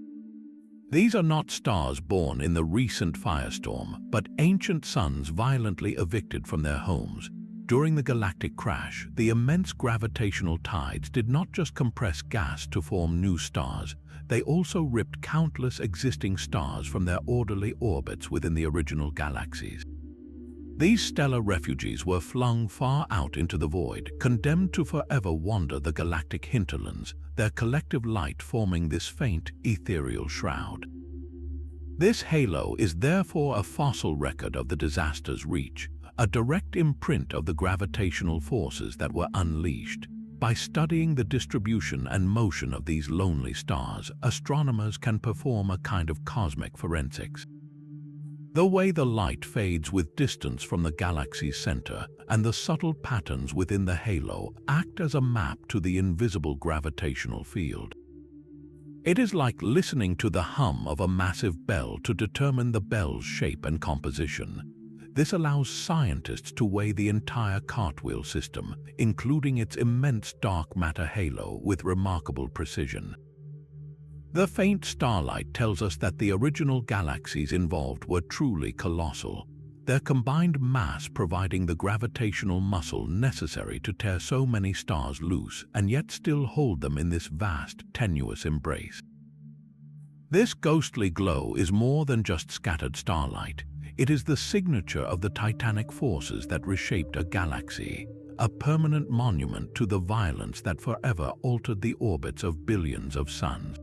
These are not stars born in the recent firestorm, but ancient suns violently evicted from their homes. During the galactic crash, the immense gravitational tides did not just compress gas to form new stars, they also ripped countless existing stars from their orderly orbits within the original galaxies. These stellar refugees were flung far out into the void, condemned to forever wander the galactic hinterlands, their collective light forming this faint, ethereal shroud. This halo is therefore a fossil record of the disaster's reach, a direct imprint of the gravitational forces that were unleashed. By studying the distribution and motion of these lonely stars, astronomers can perform a kind of cosmic forensics. The way the light fades with distance from the galaxy's center and the subtle patterns within the halo act as a map to the invisible gravitational field. It is like listening to the hum of a massive bell to determine the bell's shape and composition. This allows scientists to weigh the entire Cartwheel system, including its immense dark matter halo, with remarkable precision. The faint starlight tells us that the original galaxies involved were truly colossal, their combined mass providing the gravitational muscle necessary to tear so many stars loose and yet still hold them in this vast, tenuous embrace. This ghostly glow is more than just scattered starlight. It is the signature of the titanic forces that reshaped a galaxy, a permanent monument to the violence that forever altered the orbits of billions of suns.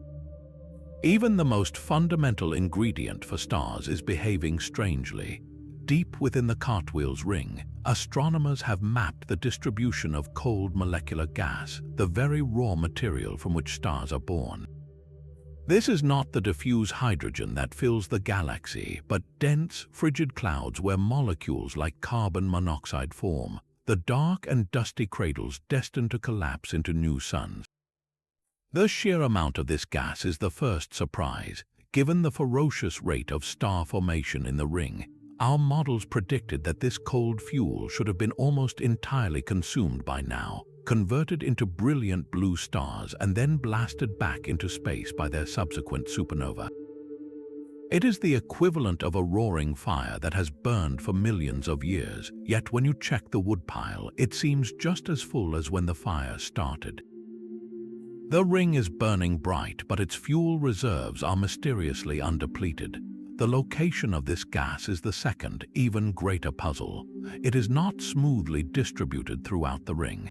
Even the most fundamental ingredient for stars is behaving strangely. Deep within the Cartwheel's ring, astronomers have mapped the distribution of cold molecular gas, the very raw material from which stars are born. This is not the diffuse hydrogen that fills the galaxy, but dense, frigid clouds where molecules like carbon monoxide form, the dark and dusty cradles destined to collapse into new suns. The sheer amount of this gas is the first surprise. Given the ferocious rate of star formation in the ring, our models predicted that this cold fuel should have been almost entirely consumed by now, converted into brilliant blue stars and then blasted back into space by their subsequent supernova. It is the equivalent of a roaring fire that has burned for millions of years, yet when you check the woodpile, it seems just as full as when the fire started. The ring is burning bright, but its fuel reserves are mysteriously undepleted. The location of this gas is the second, even greater puzzle. It is not smoothly distributed throughout the ring.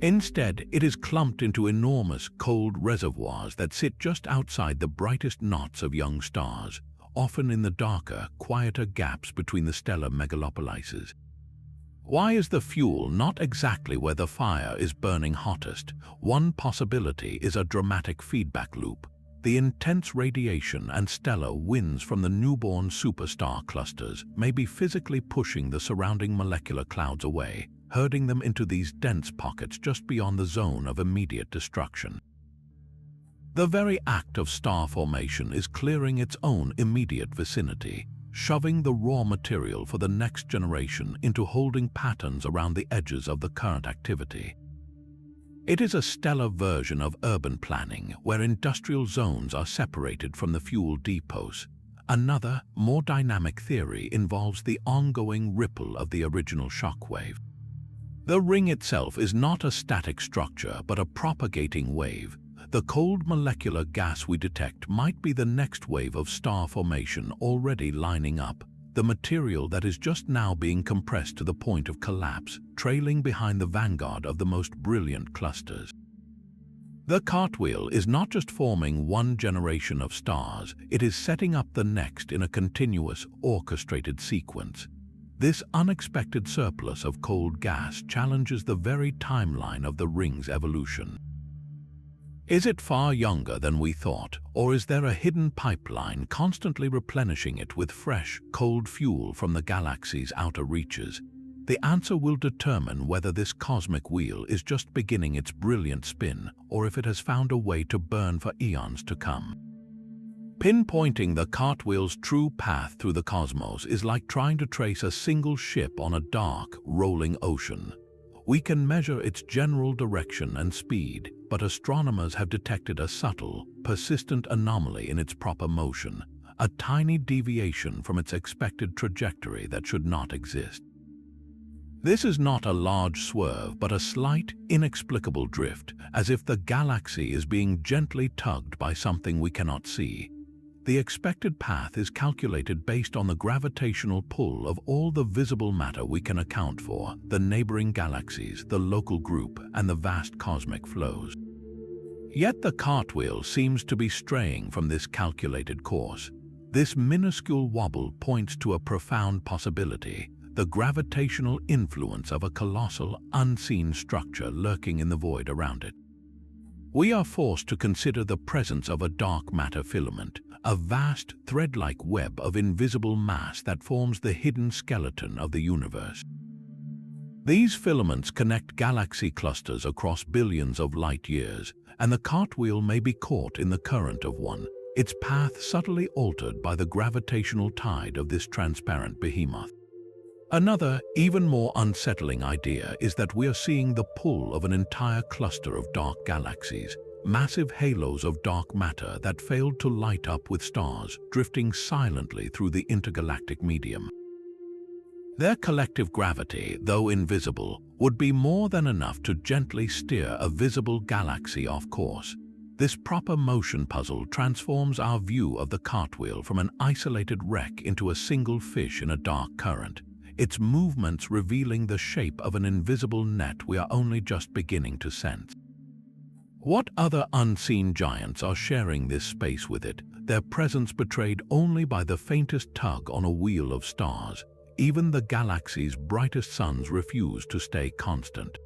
Instead, it is clumped into enormous cold reservoirs that sit just outside the brightest knots of young stars, often in the darker, quieter gaps between the stellar megalopolises. Why is the fuel not exactly where the fire is burning hottest? One possibility is a dramatic feedback loop. The intense radiation and stellar winds from the newborn superstar clusters may be physically pushing the surrounding molecular clouds away, herding them into these dense pockets just beyond the zone of immediate destruction. The very act of star formation is clearing its own immediate vicinity, shoving the raw material for the next generation into holding patterns around the edges of the current activity. It is a stellar version of urban planning, where industrial zones are separated from the fuel depots. Another, more dynamic theory involves the ongoing ripple of the original shockwave. The ring itself is not a static structure, but a propagating wave. The cold molecular gas we detect might be the next wave of star formation already lining up, the material that is just now being compressed to the point of collapse, trailing behind the vanguard of the most brilliant clusters. The Cartwheel is not just forming one generation of stars, it is setting up the next in a continuous, orchestrated sequence. This unexpected surplus of cold gas challenges the very timeline of the ring's evolution. Is it far younger than we thought, or is there a hidden pipeline constantly replenishing it with fresh, cold fuel from the galaxy's outer reaches? The answer will determine whether this cosmic wheel is just beginning its brilliant spin, or if it has found a way to burn for eons to come. Pinpointing the Cartwheel's true path through the cosmos is like trying to trace a single ship on a dark, rolling ocean. We can measure its general direction and speed, but astronomers have detected a subtle, persistent anomaly in its proper motion, a tiny deviation from its expected trajectory that should not exist. This is not a large swerve, but a slight, inexplicable drift, as if the galaxy is being gently tugged by something we cannot see. The expected path is calculated based on the gravitational pull of all the visible matter we can account for, the neighboring galaxies, the local group, and the vast cosmic flows. Yet the Cartwheel seems to be straying from this calculated course. This minuscule wobble points to a profound possibility, the gravitational influence of a colossal, unseen structure lurking in the void around it. We are forced to consider the presence of a dark matter filament, a vast, thread-like web of invisible mass that forms the hidden skeleton of the universe. These filaments connect galaxy clusters across billions of light years, and the cartwheel may be caught in the current of one, its path subtly altered by the gravitational tide of this transparent behemoth. Another, even more unsettling idea is that we are seeing the pull of an entire cluster of dark galaxies, massive halos of dark matter that failed to light up with stars, drifting silently through the intergalactic medium. Their collective gravity, though invisible, would be more than enough to gently steer a visible galaxy off course. This proper motion puzzle transforms our view of the cartwheel from an isolated wreck into a single fish in a dark current, its movements revealing the shape of an invisible net we are only just beginning to sense. What other unseen giants are sharing this space with it, their presence betrayed only by the faintest tug on a wheel of stars? Even the galaxy's brightest suns refuse to stay constant.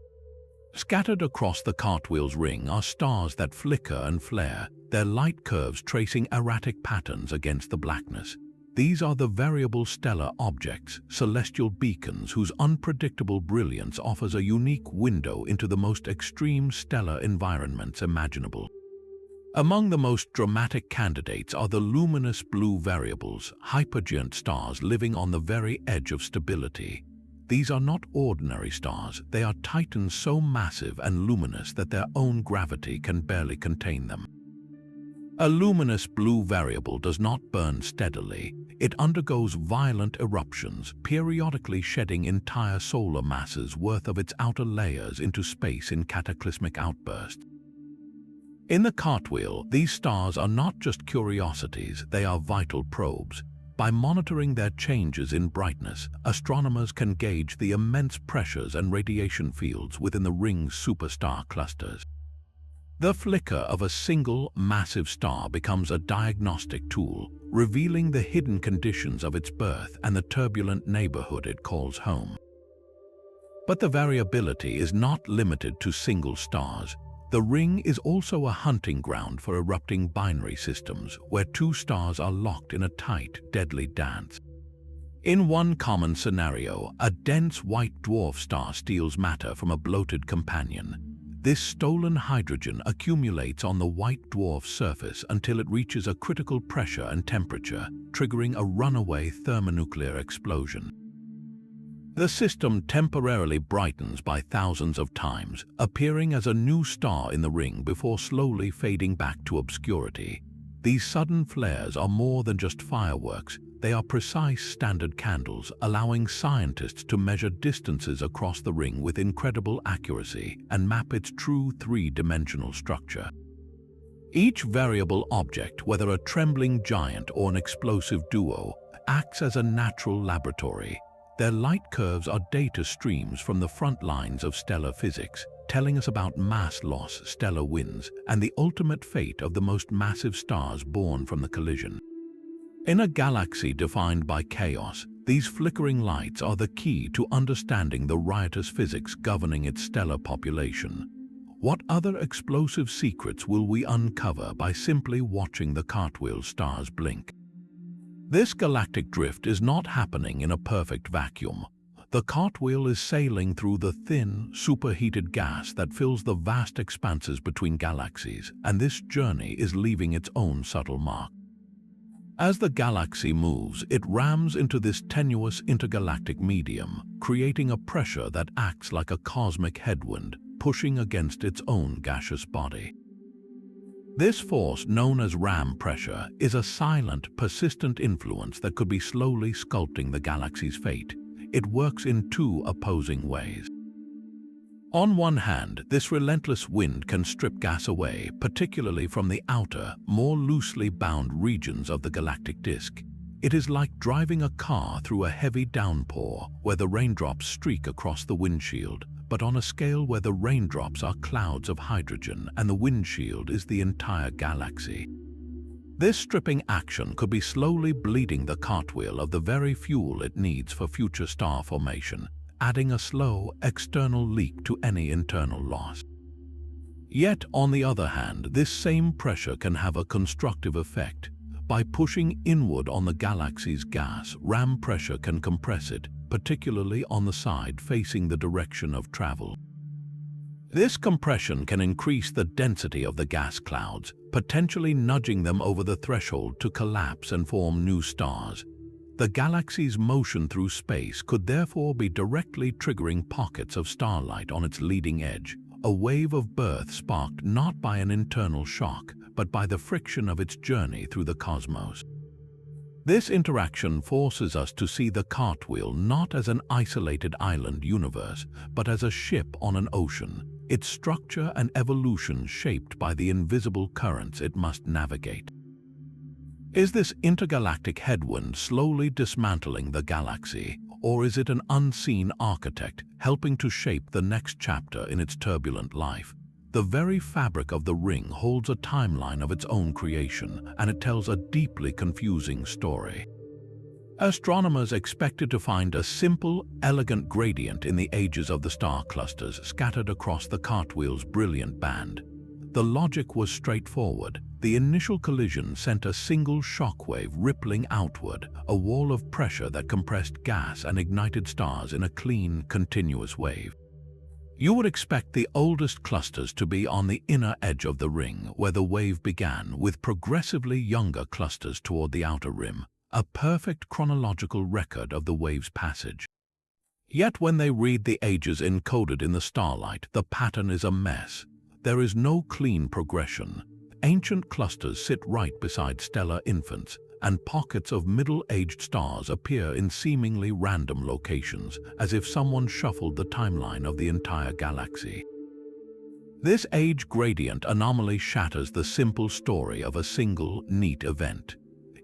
Scattered across the cartwheel's ring are stars that flicker and flare, their light curves tracing erratic patterns against the blackness. These are the variable stellar objects, celestial beacons whose unpredictable brilliance offers a unique window into the most extreme stellar environments imaginable. Among the most dramatic candidates are the luminous blue variables, hypergiant stars living on the very edge of stability. These are not ordinary stars, they are titans so massive and luminous that their own gravity can barely contain them. A luminous blue variable does not burn steadily. It undergoes violent eruptions, periodically shedding entire solar masses worth of its outer layers into space in cataclysmic outbursts. In the cartwheel, these stars are not just curiosities, they are vital probes. By monitoring their changes in brightness, astronomers can gauge the immense pressures and radiation fields within the ring's superstar clusters. The flicker of a single, massive star becomes a diagnostic tool, revealing the hidden conditions of its birth and the turbulent neighborhood it calls home. But the variability is not limited to single stars. The ring is also a hunting ground for erupting binary systems, where two stars are locked in a tight, deadly dance. In one common scenario, a dense white dwarf star steals matter from a bloated companion. This stolen hydrogen accumulates on the white dwarf's surface until it reaches a critical pressure and temperature, triggering a runaway thermonuclear explosion. The system temporarily brightens by thousands of times, appearing as a new star in the ring before slowly fading back to obscurity. These sudden flares are more than just fireworks. They are precise standard candles, allowing scientists to measure distances across the ring with incredible accuracy and map its true three-dimensional structure. Each variable object, whether a trembling giant or an explosive duo, acts as a natural laboratory. Their light curves are data streams from the front lines of stellar physics, telling us about mass loss, stellar winds, and the ultimate fate of the most massive stars born from the collision. In a galaxy defined by chaos, these flickering lights are the key to understanding the riotous physics governing its stellar population. What other explosive secrets will we uncover by simply watching the cartwheel stars blink? This galactic drift is not happening in a perfect vacuum. The cartwheel is sailing through the thin, superheated gas that fills the vast expanses between galaxies, and this journey is leaving its own subtle mark. As the galaxy moves, it rams into this tenuous intergalactic medium, creating a pressure that acts like a cosmic headwind, pushing against its own gaseous body. This force, known as ram pressure, is a silent, persistent influence that could be slowly sculpting the galaxy's fate. It works in two opposing ways. On one hand, this relentless wind can strip gas away, particularly from the outer, more loosely bound regions of the galactic disk. It is like driving a car through a heavy downpour, where the raindrops streak across the windshield, but on a scale where the raindrops are clouds of hydrogen and the windshield is the entire galaxy. This stripping action could be slowly bleeding the cartwheel of the very fuel it needs for future star formation, adding a slow, external leak to any internal loss. Yet, on the other hand, this same pressure can have a constructive effect. By pushing inward on the galaxy's gas, ram pressure can compress it, particularly on the side facing the direction of travel. This compression can increase the density of the gas clouds, potentially nudging them over the threshold to collapse and form new stars. The galaxy's motion through space could therefore be directly triggering pockets of starlight on its leading edge, a wave of birth sparked not by an internal shock, but by the friction of its journey through the cosmos. This interaction forces us to see the Cartwheel not as an isolated island universe, but as a ship on an ocean, its structure and evolution shaped by the invisible currents it must navigate. Is this intergalactic headwind slowly dismantling the galaxy, or is it an unseen architect helping to shape the next chapter in its turbulent life? The very fabric of the ring holds a timeline of its own creation, and it tells a deeply confusing story. Astronomers expected to find a simple, elegant gradient in the ages of the star clusters scattered across the Cartwheel's brilliant band. The logic was straightforward. The initial collision sent a single shockwave rippling outward, a wall of pressure that compressed gas and ignited stars in a clean, continuous wave. You would expect the oldest clusters to be on the inner edge of the ring, where the wave began, with progressively younger clusters toward the outer rim, a perfect chronological record of the wave's passage. Yet when they read the ages encoded in the starlight, the pattern is a mess. There is no clean progression. Ancient clusters sit right beside stellar infants, and pockets of middle-aged stars appear in seemingly random locations, as if someone shuffled the timeline of the entire galaxy. This age gradient anomaly shatters the simple story of a single, neat event.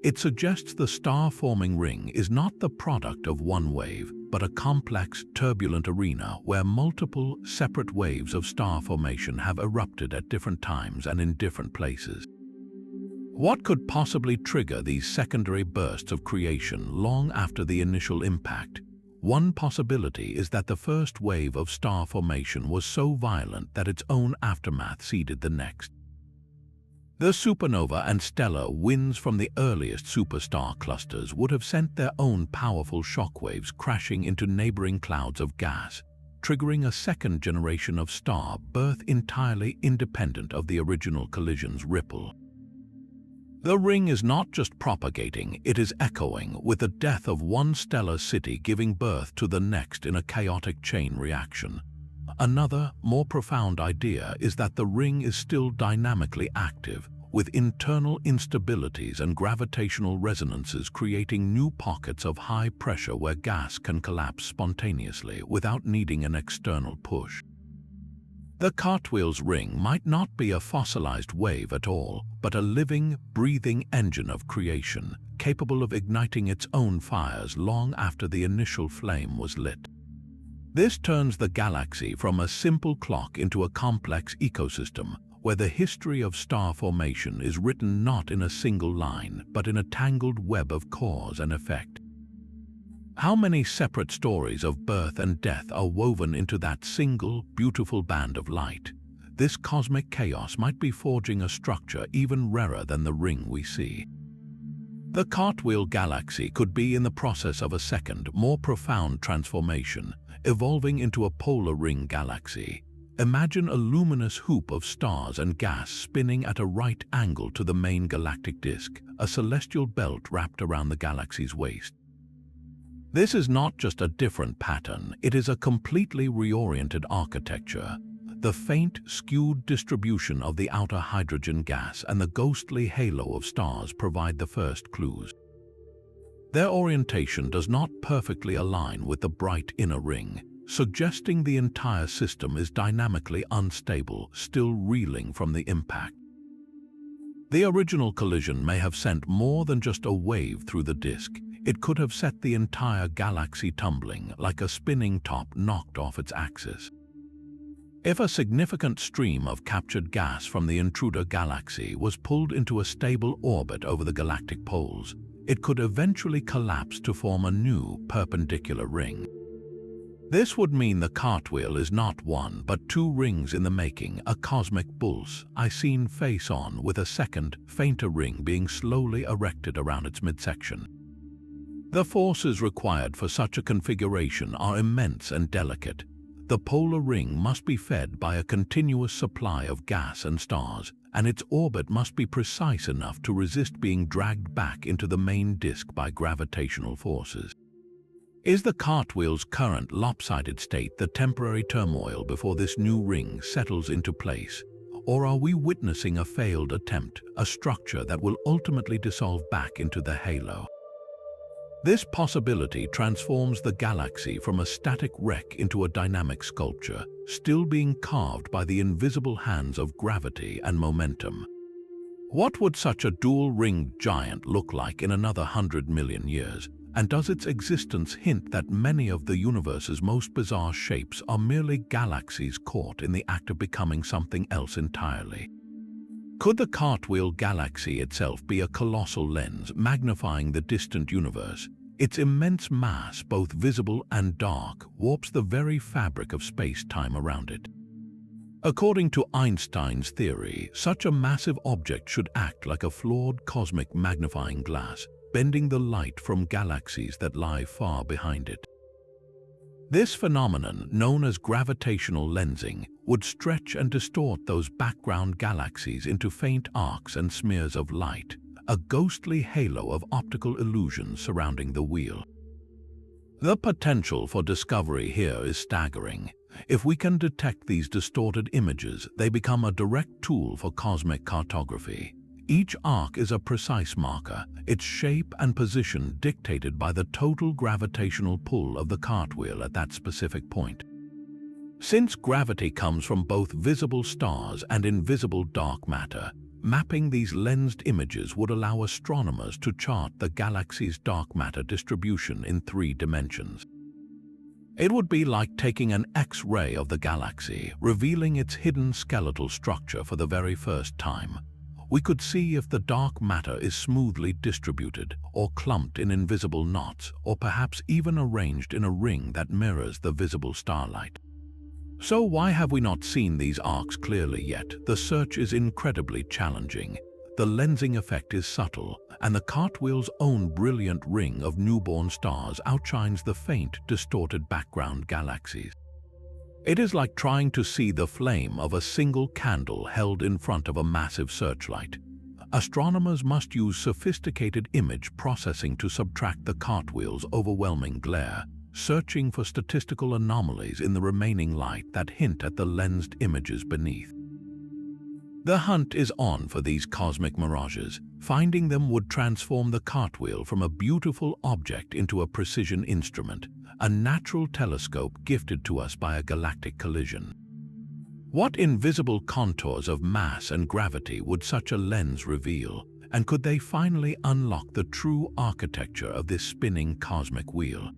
It suggests the star-forming ring is not the product of one wave, but a complex, turbulent arena where multiple, separate waves of star formation have erupted at different times and in different places. What could possibly trigger these secondary bursts of creation long after the initial impact? One possibility is that the first wave of star formation was so violent that its own aftermath seeded the next. The supernova and stellar winds from the earliest superstar clusters would have sent their own powerful shockwaves crashing into neighboring clouds of gas, triggering a second generation of star birth entirely independent of the original collision's ripple. The ring is not just propagating, it is echoing, with the death of one stellar city giving birth to the next in a chaotic chain reaction. Another, more profound idea is that the ring is still dynamically active, with internal instabilities and gravitational resonances creating new pockets of high pressure where gas can collapse spontaneously without needing an external push. The Cartwheel's ring might not be a fossilized wave at all, but a living, breathing engine of creation, capable of igniting its own fires long after the initial flame was lit. This turns the galaxy from a simple clock into a complex ecosystem, where the history of star formation is written not in a single line, but in a tangled web of cause and effect. How many separate stories of birth and death are woven into that single, beautiful band of light? This cosmic chaos might be forging a structure even rarer than the ring we see. The Cartwheel Galaxy could be in the process of a second, more profound transformation, evolving into a polar ring galaxy. Imagine a luminous hoop of stars and gas spinning at a right angle to the main galactic disk, a celestial belt wrapped around the galaxy's waist. This is not just a different pattern, it is a completely reoriented architecture. The faint, skewed distribution of the outer hydrogen gas and the ghostly halo of stars provide the first clues. Their orientation does not perfectly align with the bright inner ring, suggesting the entire system is dynamically unstable, still reeling from the impact. The original collision may have sent more than just a wave through the disk. It could have set the entire galaxy tumbling, like a spinning top knocked off its axis. If a significant stream of captured gas from the intruder galaxy was pulled into a stable orbit over the galactic poles, it could eventually collapse to form a new perpendicular ring. This would mean the Cartwheel is not one but two rings in the making, a cosmic bulge, seen face on, with a second, fainter ring being slowly erected around its midsection. The forces required for such a configuration are immense and delicate. The polar ring must be fed by a continuous supply of gas and stars, and its orbit must be precise enough to resist being dragged back into the main disk by gravitational forces. Is the cartwheel's current lopsided state the temporary turmoil before this new ring settles into place? Or are we witnessing a failed attempt, a structure that will ultimately dissolve back into the halo? This possibility transforms the galaxy from a static wreck into a dynamic sculpture, still being carved by the invisible hands of gravity and momentum. What would such a dual-ringed giant look like in another 100 million years? And does its existence hint that many of the universe's most bizarre shapes are merely galaxies caught in the act of becoming something else entirely? Could the Cartwheel Galaxy itself be a colossal lens magnifying the distant universe? Its immense mass, both visible and dark, warps the very fabric of space-time around it. According to Einstein's theory, such a massive object should act like a flawed cosmic magnifying glass, bending the light from galaxies that lie far behind it. This phenomenon, known as gravitational lensing, would stretch and distort those background galaxies into faint arcs and smears of light, a ghostly halo of optical illusions surrounding the wheel. The potential for discovery here is staggering. If we can detect these distorted images, they become a direct tool for cosmic cartography. Each arc is a precise marker, its shape and position dictated by the total gravitational pull of the cartwheel at that specific point. Since gravity comes from both visible stars and invisible dark matter, mapping these lensed images would allow astronomers to chart the galaxy's dark matter distribution in 3 dimensions. It would be like taking an X-ray of the galaxy, revealing its hidden skeletal structure for the very first time. We could see if the dark matter is smoothly distributed, or clumped in invisible knots, or perhaps even arranged in a ring that mirrors the visible starlight. So why have we not seen these arcs clearly yet? The search is incredibly challenging. The lensing effect is subtle, and the cartwheel's own brilliant ring of newborn stars outshines the faint, distorted background galaxies. It is like trying to see the flame of a single candle held in front of a massive searchlight. Astronomers must use sophisticated image processing to subtract the cartwheel's overwhelming glare, searching for statistical anomalies in the remaining light that hint at the lensed images beneath. The hunt is on for these cosmic mirages. Finding them would transform the cartwheel from a beautiful object into a precision instrument, a natural telescope gifted to us by a galactic collision. What invisible contours of mass and gravity would such a lens reveal, and could they finally unlock the true architecture of this spinning cosmic wheel?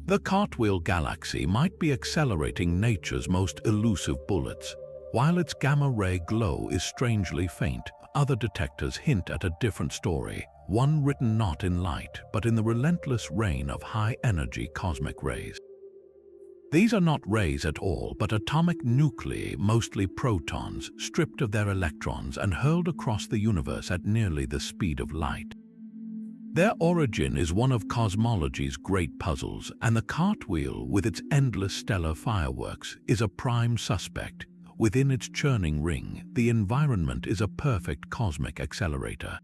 The Cartwheel Galaxy might be accelerating nature's most elusive bullets. While its gamma-ray glow is strangely faint, other detectors hint at a different story, one written not in light, but in the relentless rain of high-energy cosmic rays. These are not rays at all, but atomic nuclei, mostly protons, stripped of their electrons and hurled across the universe at nearly the speed of light. Their origin is one of cosmology's great puzzles, and the cartwheel, with its endless stellar fireworks, is a prime suspect. Within its churning ring, the environment is a perfect cosmic accelerator.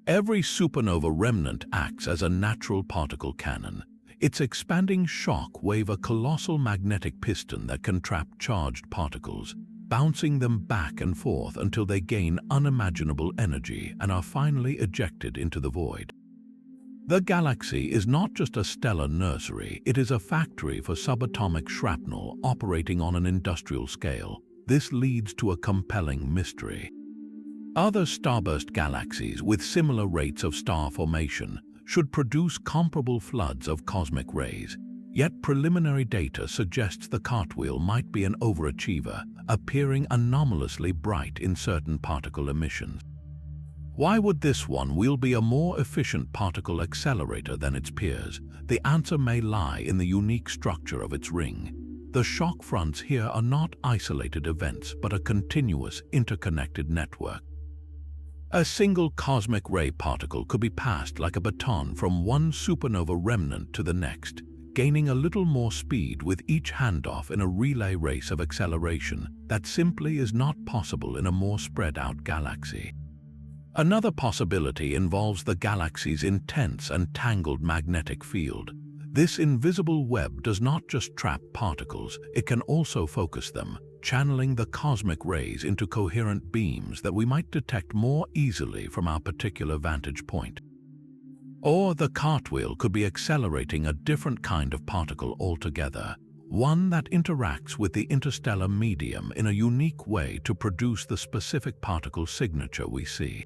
Every supernova remnant acts as a natural particle cannon. Its expanding shock wave a colossal magnetic piston that can trap charged particles, bouncing them back and forth until they gain unimaginable energy and are finally ejected into the void. The galaxy is not just a stellar nursery, it is a factory for subatomic shrapnel operating on an industrial scale. This leads to a compelling mystery. Other starburst galaxies with similar rates of star formation should produce comparable floods of cosmic rays, yet preliminary data suggests the cartwheel might be an overachiever, appearing anomalously bright in certain particle emissions. Why would this one will be a more efficient particle accelerator than its peers? The answer may lie in the unique structure of its ring. The shock fronts here are not isolated events, but a continuous, interconnected network. A single cosmic ray particle could be passed like a baton from one supernova remnant to the next, gaining a little more speed with each handoff in a relay race of acceleration that simply is not possible in a more spread-out galaxy. Another possibility involves the galaxy's intense and tangled magnetic field. This invisible web does not just trap particles, it can also focus them, channeling the cosmic rays into coherent beams that we might detect more easily from our particular vantage point. Or the cartwheel could be accelerating a different kind of particle altogether, one that interacts with the interstellar medium in a unique way to produce the specific particle signature we see.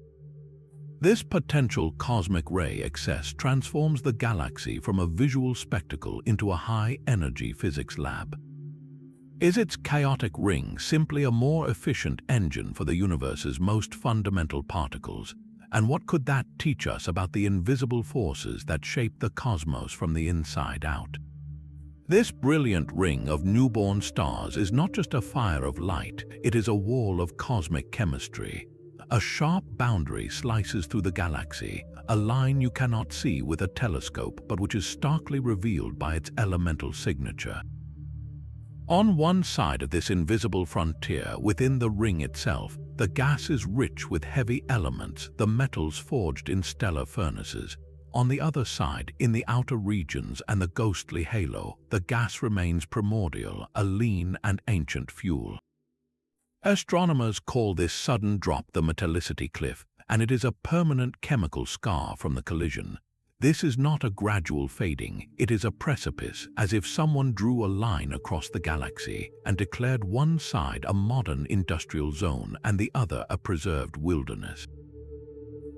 This potential cosmic ray excess transforms the galaxy from a visual spectacle into a high-energy physics lab. Is its chaotic ring simply a more efficient engine for the universe's most fundamental particles? And what could that teach us about the invisible forces that shape the cosmos from the inside out? This brilliant ring of newborn stars is not just a fire of light, it is a wall of cosmic chemistry. A sharp boundary slices through the galaxy, a line you cannot see with a telescope but which is starkly revealed by its elemental signature. On one side of this invisible frontier, within the ring itself, the gas is rich with heavy elements, the metals forged in stellar furnaces. On the other side, in the outer regions and the ghostly halo, the gas remains primordial, a lean and ancient fuel. Astronomers call this sudden drop the metallicity cliff, and it is a permanent chemical scar from the collision. This is not a gradual fading, it is a precipice, as if someone drew a line across the galaxy and declared one side a modern industrial zone and the other a preserved wilderness.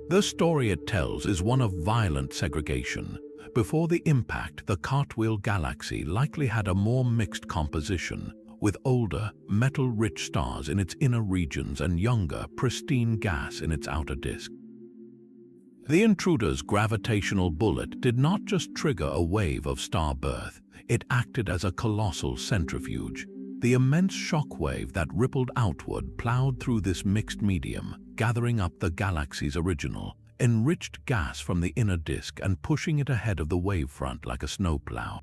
The story it tells is one of violent segregation. Before the impact, the Cartwheel Galaxy likely had a more mixed composition, with older, metal-rich stars in its inner regions and younger, pristine gas in its outer disk. The intruder's gravitational bullet did not just trigger a wave of star birth, it acted as a colossal centrifuge. The immense shockwave that rippled outward plowed through this mixed medium, gathering up the galaxy's original, enriched gas from the inner disk and pushing it ahead of the wavefront like a snowplow.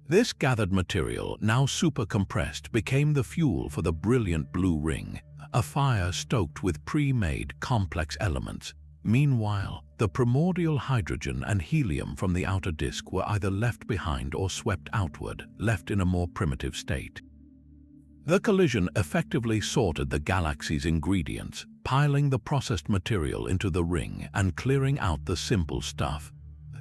This gathered material, now super-compressed, became the fuel for the brilliant blue ring, a fire stoked with pre-made complex elements. Meanwhile, the primordial hydrogen and helium from the outer disk were either left behind or swept outward, left in a more primitive state. The collision effectively sorted the galaxy's ingredients, piling the processed material into the ring and clearing out the simple stuff.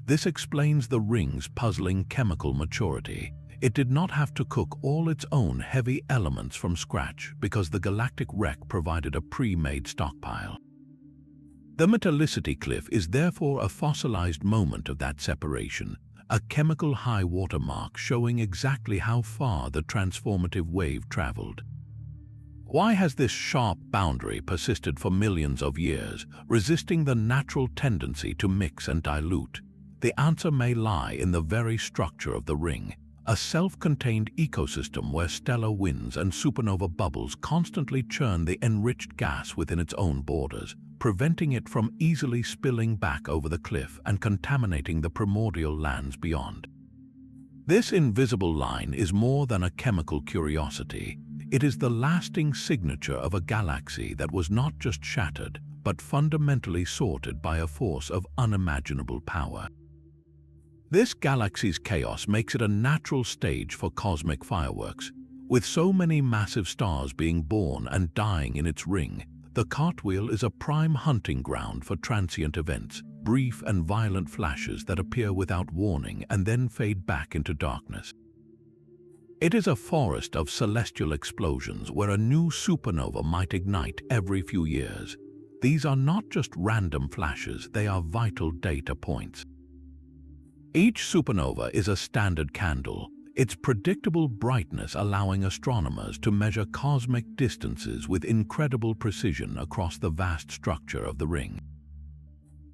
This explains the ring's puzzling chemical maturity. It did not have to cook all its own heavy elements from scratch because the galactic wreck provided a pre-made stockpile. The metallicity cliff is therefore a fossilized moment of that separation, a chemical high-water mark showing exactly how far the transformative wave traveled. Why has this sharp boundary persisted for millions of years, resisting the natural tendency to mix and dilute? The answer may lie in the very structure of the ring, a self-contained ecosystem where stellar winds and supernova bubbles constantly churn the enriched gas within its own borders, preventing it from easily spilling back over the cliff and contaminating the primordial lands beyond. This invisible line is more than a chemical curiosity. It is the lasting signature of a galaxy that was not just shattered, but fundamentally sorted by a force of unimaginable power. This galaxy's chaos makes it a natural stage for cosmic fireworks. With so many massive stars being born and dying in its ring, the Cartwheel is a prime hunting ground for transient events, brief and violent flashes that appear without warning and then fade back into darkness. It is a forest of celestial explosions where a new supernova might ignite every few years. These are not just random flashes, they are vital data points. Each supernova is a standard candle, its predictable brightness allowing astronomers to measure cosmic distances with incredible precision across the vast structure of the ring.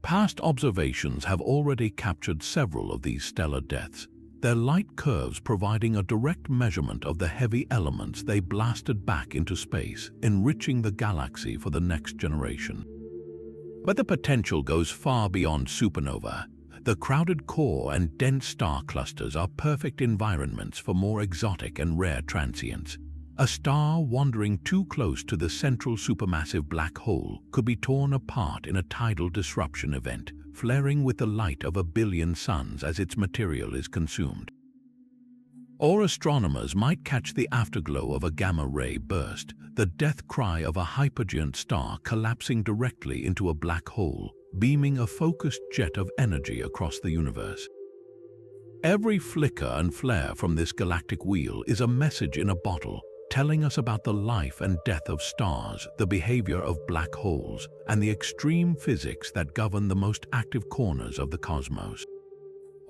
Past observations have already captured several of these stellar deaths, their light curves providing a direct measurement of the heavy elements they blasted back into space, enriching the galaxy for the next generation. But the potential goes far beyond supernova. The crowded core and dense star clusters are perfect environments for more exotic and rare transients. A star wandering too close to the central supermassive black hole could be torn apart in a tidal disruption event, flaring with the light of 1 billion suns as its material is consumed. Or astronomers might catch the afterglow of a gamma-ray burst, the death cry of a hypergiant star collapsing directly into a black hole, beaming a focused jet of energy across the universe. Every flicker and flare from this galactic wheel is a message in a bottle, telling us about the life and death of stars, the behavior of black holes, and the extreme physics that govern the most active corners of the cosmos.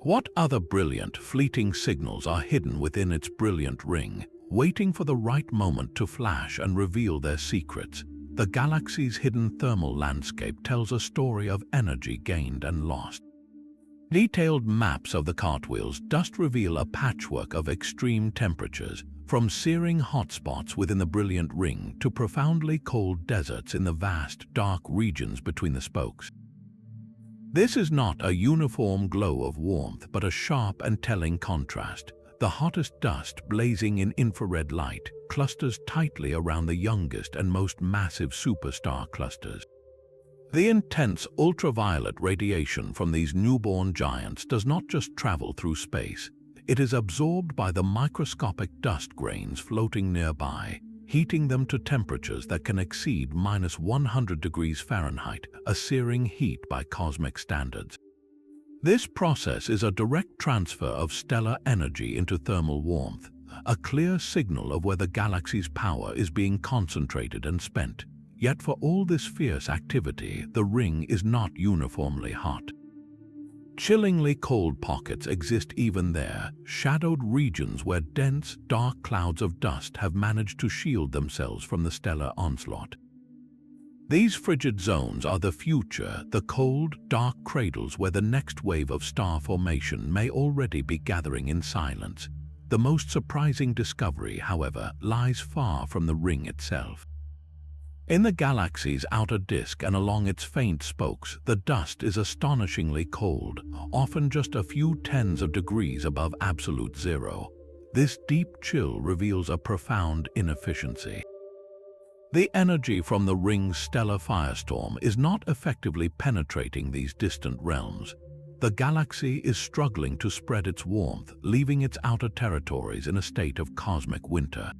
What other brilliant, fleeting signals are hidden within its brilliant ring, waiting for the right moment to flash and reveal their secrets? The galaxy's hidden thermal landscape tells a story of energy gained and lost. Detailed maps of the Cartwheel's dust reveal a patchwork of extreme temperatures, from searing hotspots within the brilliant ring to profoundly cold deserts in the vast, dark regions between the spokes. This is not a uniform glow of warmth, but a sharp and telling contrast. The hottest dust, blazing in infrared light, clusters tightly around the youngest and most massive superstar clusters. The intense ultraviolet radiation from these newborn giants does not just travel through space. It is absorbed by the microscopic dust grains floating nearby, heating them to temperatures that can exceed -100 degrees Fahrenheit, a searing heat by cosmic standards. This process is a direct transfer of stellar energy into thermal warmth, a clear signal of where the galaxy's power is being concentrated and spent. Yet for all this fierce activity, the ring is not uniformly hot. Chillingly cold pockets exist even there, shadowed regions where dense, dark clouds of dust have managed to shield themselves from the stellar onslaught. These frigid zones are the future, the cold, dark cradles where the next wave of star formation may already be gathering in silence. The most surprising discovery, however, lies far from the ring itself. In the galaxy's outer disk and along its faint spokes, the dust is astonishingly cold, often just a few tens of degrees above absolute zero. This deep chill reveals a profound inefficiency. The energy from the ring's stellar firestorm is not effectively penetrating these distant realms. The galaxy is struggling to spread its warmth, leaving its outer territories in a state of cosmic winter.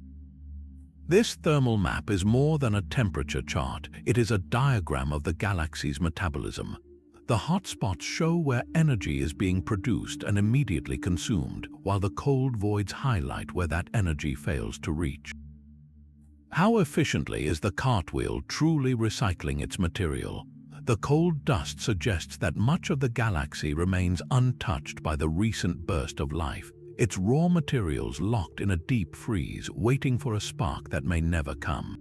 This thermal map is more than a temperature chart. It is a diagram of the galaxy's metabolism. The hotspots show where energy is being produced and immediately consumed, while the cold voids highlight where that energy fails to reach. How efficiently is the Cartwheel truly recycling its material? The cold dust suggests that much of the galaxy remains untouched by the recent burst of life, its raw materials locked in a deep freeze, waiting for a spark that may never come.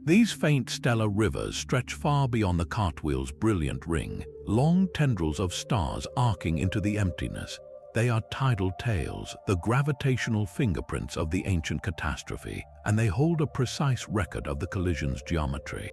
These faint stellar rivers stretch far beyond the Cartwheel's brilliant ring, long tendrils of stars arcing into the emptiness. They are tidal tails, the gravitational fingerprints of the ancient catastrophe, and they hold a precise record of the collision's geometry.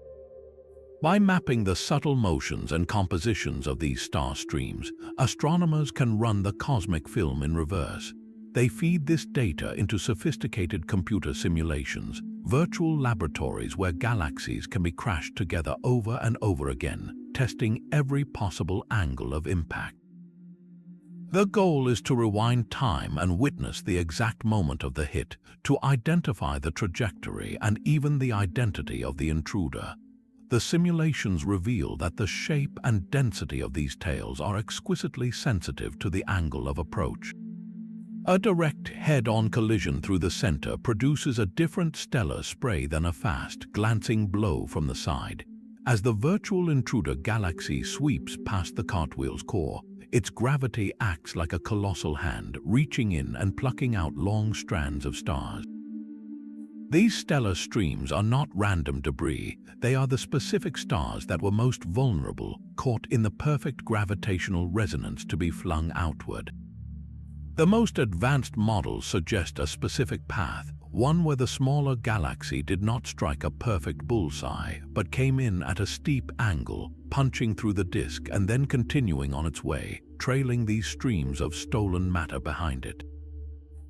By mapping the subtle motions and compositions of these star streams, astronomers can run the cosmic film in reverse. They feed this data into sophisticated computer simulations, virtual laboratories where galaxies can be crashed together over and over again, testing every possible angle of impact. The goal is to rewind time and witness the exact moment of the hit, to identify the trajectory and even the identity of the intruder. The simulations reveal that the shape and density of these tails are exquisitely sensitive to the angle of approach. A direct head-on collision through the center produces a different stellar spray than a fast, glancing blow from the side. As the virtual intruder galaxy sweeps past the Cartwheel's core, its gravity acts like a colossal hand, reaching in and plucking out long strands of stars. These stellar streams are not random debris. They are the specific stars that were most vulnerable, caught in the perfect gravitational resonance to be flung outward. The most advanced models suggest a specific path, one where the smaller galaxy did not strike a perfect bullseye, but came in at a steep angle, punching through the disk and then continuing on its way, trailing these streams of stolen matter behind it.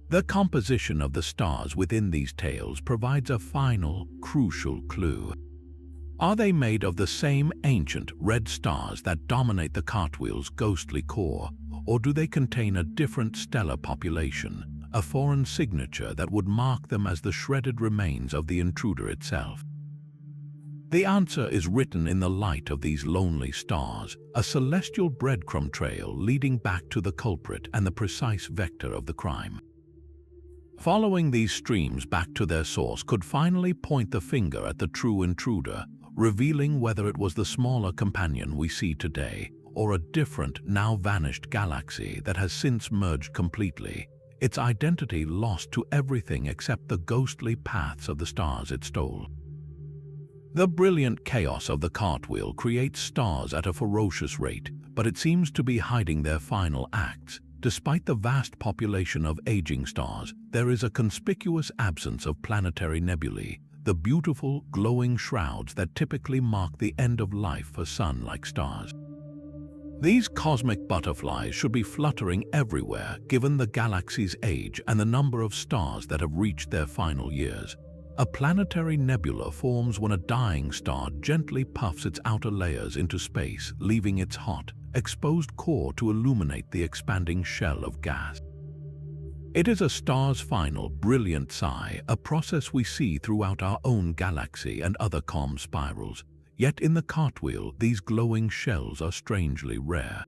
The composition of the stars within these tails provides a final, crucial clue. Are they made of the same ancient red stars that dominate the Cartwheel's ghostly core, or do they contain a different stellar population, a foreign signature that would mark them as the shredded remains of the intruder itself? The answer is written in the light of these lonely stars, a celestial breadcrumb trail leading back to the culprit and the precise vector of the crime. Following these streams back to their source could finally point the finger at the true intruder, revealing whether it was the smaller companion we see today, or a different, now vanished galaxy that has since merged completely, its identity lost to everything except the ghostly paths of the stars it stole. The brilliant chaos of the Cartwheel creates stars at a ferocious rate, but it seems to be hiding their final acts. Despite the vast population of aging stars, there is a conspicuous absence of planetary nebulae, the beautiful, glowing shrouds that typically mark the end of life for sun-like stars. These cosmic butterflies should be fluttering everywhere given the galaxy's age and the number of stars that have reached their final years. A planetary nebula forms when a dying star gently puffs its outer layers into space, leaving its hot, exposed core to illuminate the expanding shell of gas. It is a star's final, brilliant sigh, a process we see throughout our own galaxy and other calm spirals. Yet in the Cartwheel, these glowing shells are strangely rare.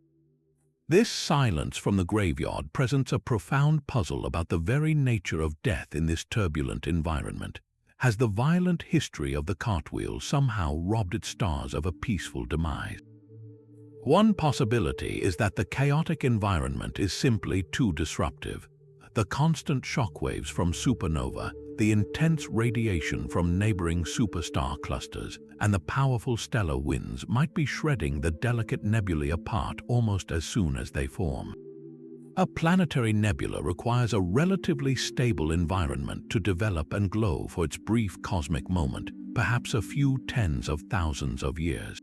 This silence from the graveyard presents a profound puzzle about the very nature of death in this turbulent environment. Has the violent history of the Cartwheel somehow robbed its stars of a peaceful demise? One possibility is that the chaotic environment is simply too disruptive. The constant shockwaves from supernova, the intense radiation from neighboring superstar clusters, and the powerful stellar winds might be shredding the delicate nebulae apart almost as soon as they form. A planetary nebula requires a relatively stable environment to develop and glow for its brief cosmic moment, perhaps a few tens of thousands of years.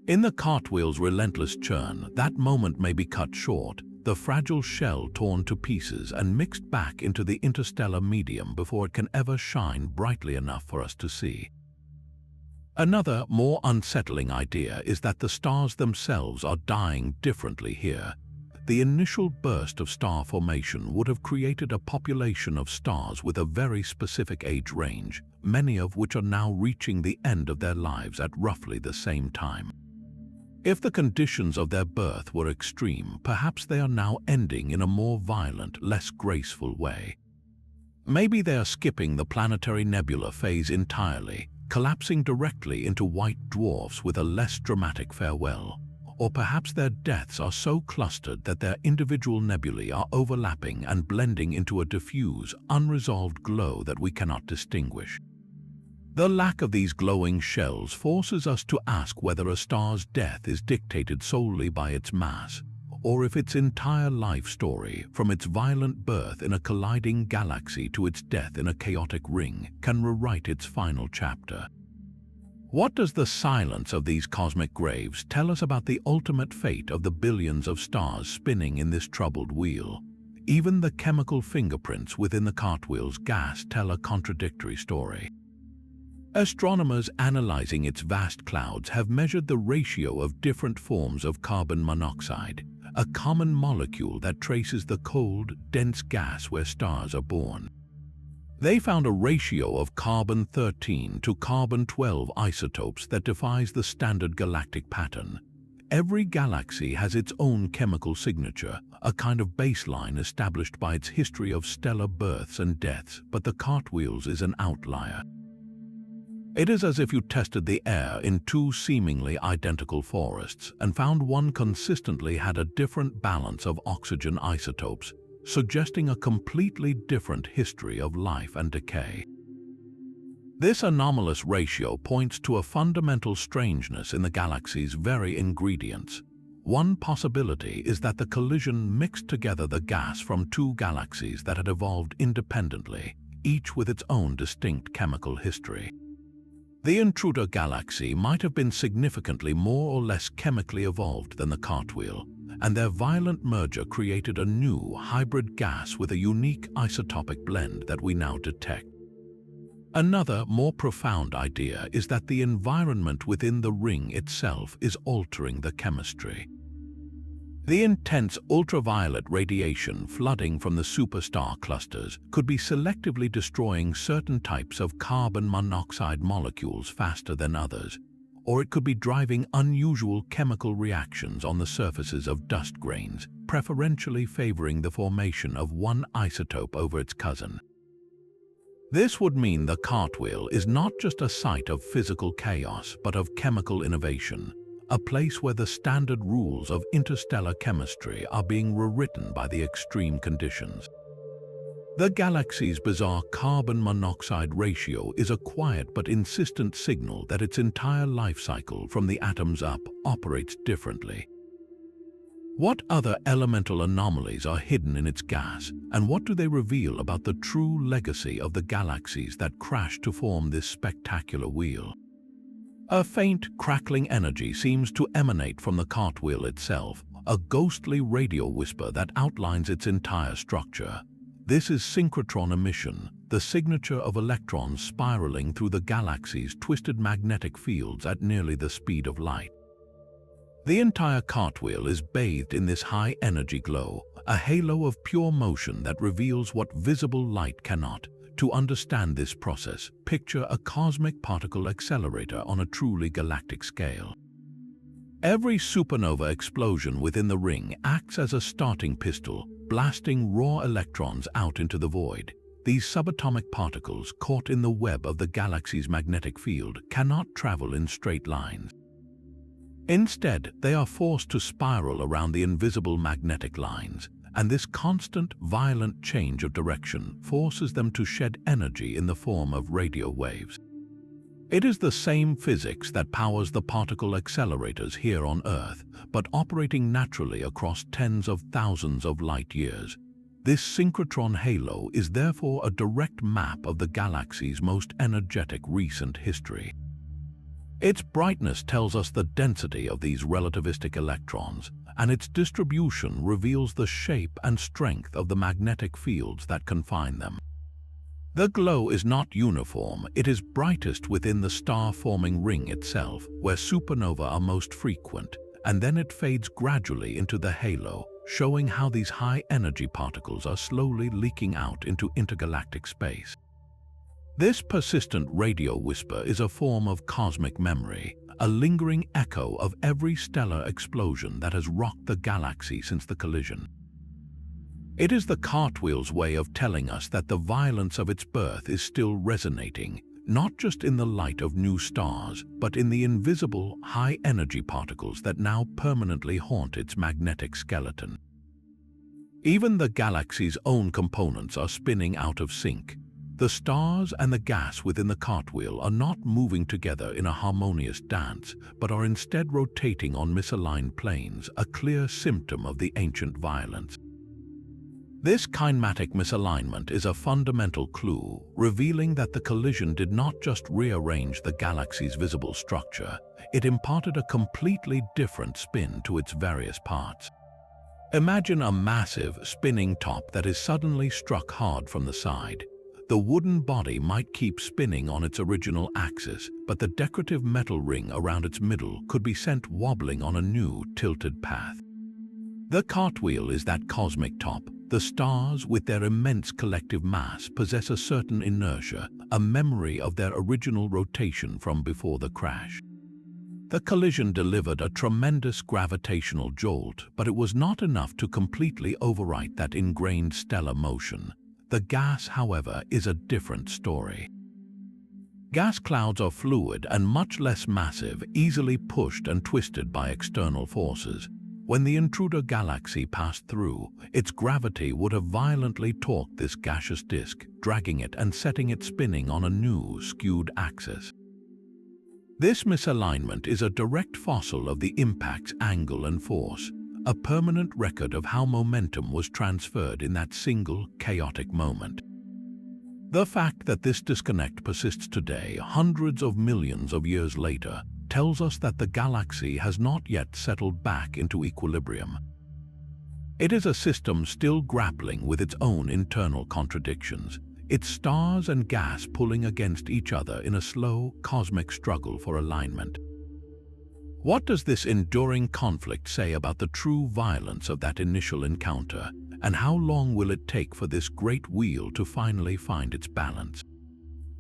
In the Cartwheel's relentless churn, that moment may be cut short, the fragile shell torn to pieces and mixed back into the interstellar medium before it can ever shine brightly enough for us to see. Another, more unsettling idea is that the stars themselves are dying differently here. The initial burst of star formation would have created a population of stars with a very specific age range, many of which are now reaching the end of their lives at roughly the same time. If the conditions of their birth were extreme, perhaps they are now ending in a more violent, less graceful way. Maybe they are skipping the planetary nebula phase entirely, collapsing directly into white dwarfs with a less dramatic farewell. Or perhaps their deaths are so clustered that their individual nebulae are overlapping and blending into a diffuse, unresolved glow that we cannot distinguish. The lack of these glowing shells forces us to ask whether a star's death is dictated solely by its mass, or if its entire life story, from its violent birth in a colliding galaxy to its death in a chaotic ring, can rewrite its final chapter. What does the silence of these cosmic graves tell us about the ultimate fate of the billions of stars spinning in this troubled wheel? Even the chemical fingerprints within the Cartwheel's gas tell a contradictory story. Astronomers analyzing its vast clouds have measured the ratio of different forms of carbon monoxide, a common molecule that traces the cold, dense gas where stars are born. They found a ratio of carbon-13 to carbon-12 isotopes that defies the standard galactic pattern. Every galaxy has its own chemical signature, a kind of baseline established by its history of stellar births and deaths, but the Cartwheel's is an outlier. It is as if you tested the air in two seemingly identical forests and found one consistently had a different balance of oxygen isotopes, suggesting a completely different history of life and decay. This anomalous ratio points to a fundamental strangeness in the galaxy's very ingredients. One possibility is that the collision mixed together the gas from two galaxies that had evolved independently, each with its own distinct chemical history. The intruder galaxy might have been significantly more or less chemically evolved than the Cartwheel, and their violent merger created a new hybrid gas with a unique isotopic blend that we now detect. Another, more profound idea is that the environment within the ring itself is altering the chemistry. The intense ultraviolet radiation flooding from the superstar clusters could be selectively destroying certain types of carbon monoxide molecules faster than others, or it could be driving unusual chemical reactions on the surfaces of dust grains, preferentially favoring the formation of one isotope over its cousin. This would mean the Cartwheel is not just a site of physical chaos, but of chemical innovation, a place where the standard rules of interstellar chemistry are being rewritten by the extreme conditions. The galaxy's bizarre carbon monoxide ratio is a quiet but insistent signal that its entire life cycle from the atoms up operates differently. What other elemental anomalies are hidden in its gas, and what do they reveal about the true legacy of the galaxies that crashed to form this spectacular wheel? A faint, crackling energy seems to emanate from the Cartwheel itself, a ghostly radio whisper that outlines its entire structure. This is synchrotron emission, the signature of electrons spiraling through the galaxy's twisted magnetic fields at nearly the speed of light. The entire Cartwheel is bathed in this high-energy glow, a halo of pure motion that reveals what visible light cannot. To understand this process, picture a cosmic particle accelerator on a truly galactic scale. Every supernova explosion within the ring acts as a starting pistol, blasting raw electrons out into the void. These subatomic particles, caught in the web of the galaxy's magnetic field, cannot travel in straight lines. Instead, they are forced to spiral around the invisible magnetic lines, and this constant, violent change of direction forces them to shed energy in the form of radio waves. It is the same physics that powers the particle accelerators here on Earth, but operating naturally across tens of thousands of light years. This synchrotron halo is therefore a direct map of the galaxy's most energetic recent history. Its brightness tells us the density of these relativistic electrons, and its distribution reveals the shape and strength of the magnetic fields that confine them. The glow is not uniform, it is brightest within the star-forming ring itself, where supernovae are most frequent, and then it fades gradually into the halo, showing how these high-energy particles are slowly leaking out into intergalactic space. This persistent radio whisper is a form of cosmic memory, a lingering echo of every stellar explosion that has rocked the galaxy since the collision. It is the Cartwheel's way of telling us that the violence of its birth is still resonating, not just in the light of new stars, but in the invisible, high-energy particles that now permanently haunt its magnetic skeleton. Even the galaxy's own components are spinning out of sync. The stars and the gas within the Cartwheel are not moving together in a harmonious dance, but are instead rotating on misaligned planes, a clear symptom of the ancient violence. This kinematic misalignment is a fundamental clue, revealing that the collision did not just rearrange the galaxy's visible structure, it imparted a completely different spin to its various parts. Imagine a massive, spinning top that is suddenly struck hard from the side. The wooden body might keep spinning on its original axis, but the decorative metal ring around its middle could be sent wobbling on a new, tilted path. The Cartwheel is that cosmic top. The stars, with their immense collective mass, possess a certain inertia, a memory of their original rotation from before the crash. The collision delivered a tremendous gravitational jolt, but it was not enough to completely overwrite that ingrained stellar motion. The gas, however, is a different story. Gas clouds are fluid and much less massive, easily pushed and twisted by external forces. When the intruder galaxy passed through, its gravity would have violently torqued this gaseous disk, dragging it and setting it spinning on a new, skewed axis. This misalignment is a direct fossil of the impact's angle and force, a permanent record of how momentum was transferred in that single, chaotic moment. The fact that this disconnect persists today, hundreds of millions of years later, tells us that the galaxy has not yet settled back into equilibrium. It is a system still grappling with its own internal contradictions, its stars and gas pulling against each other in a slow, cosmic struggle for alignment. What does this enduring conflict say about the true violence of that initial encounter, and how long will it take for this great wheel to finally find its balance?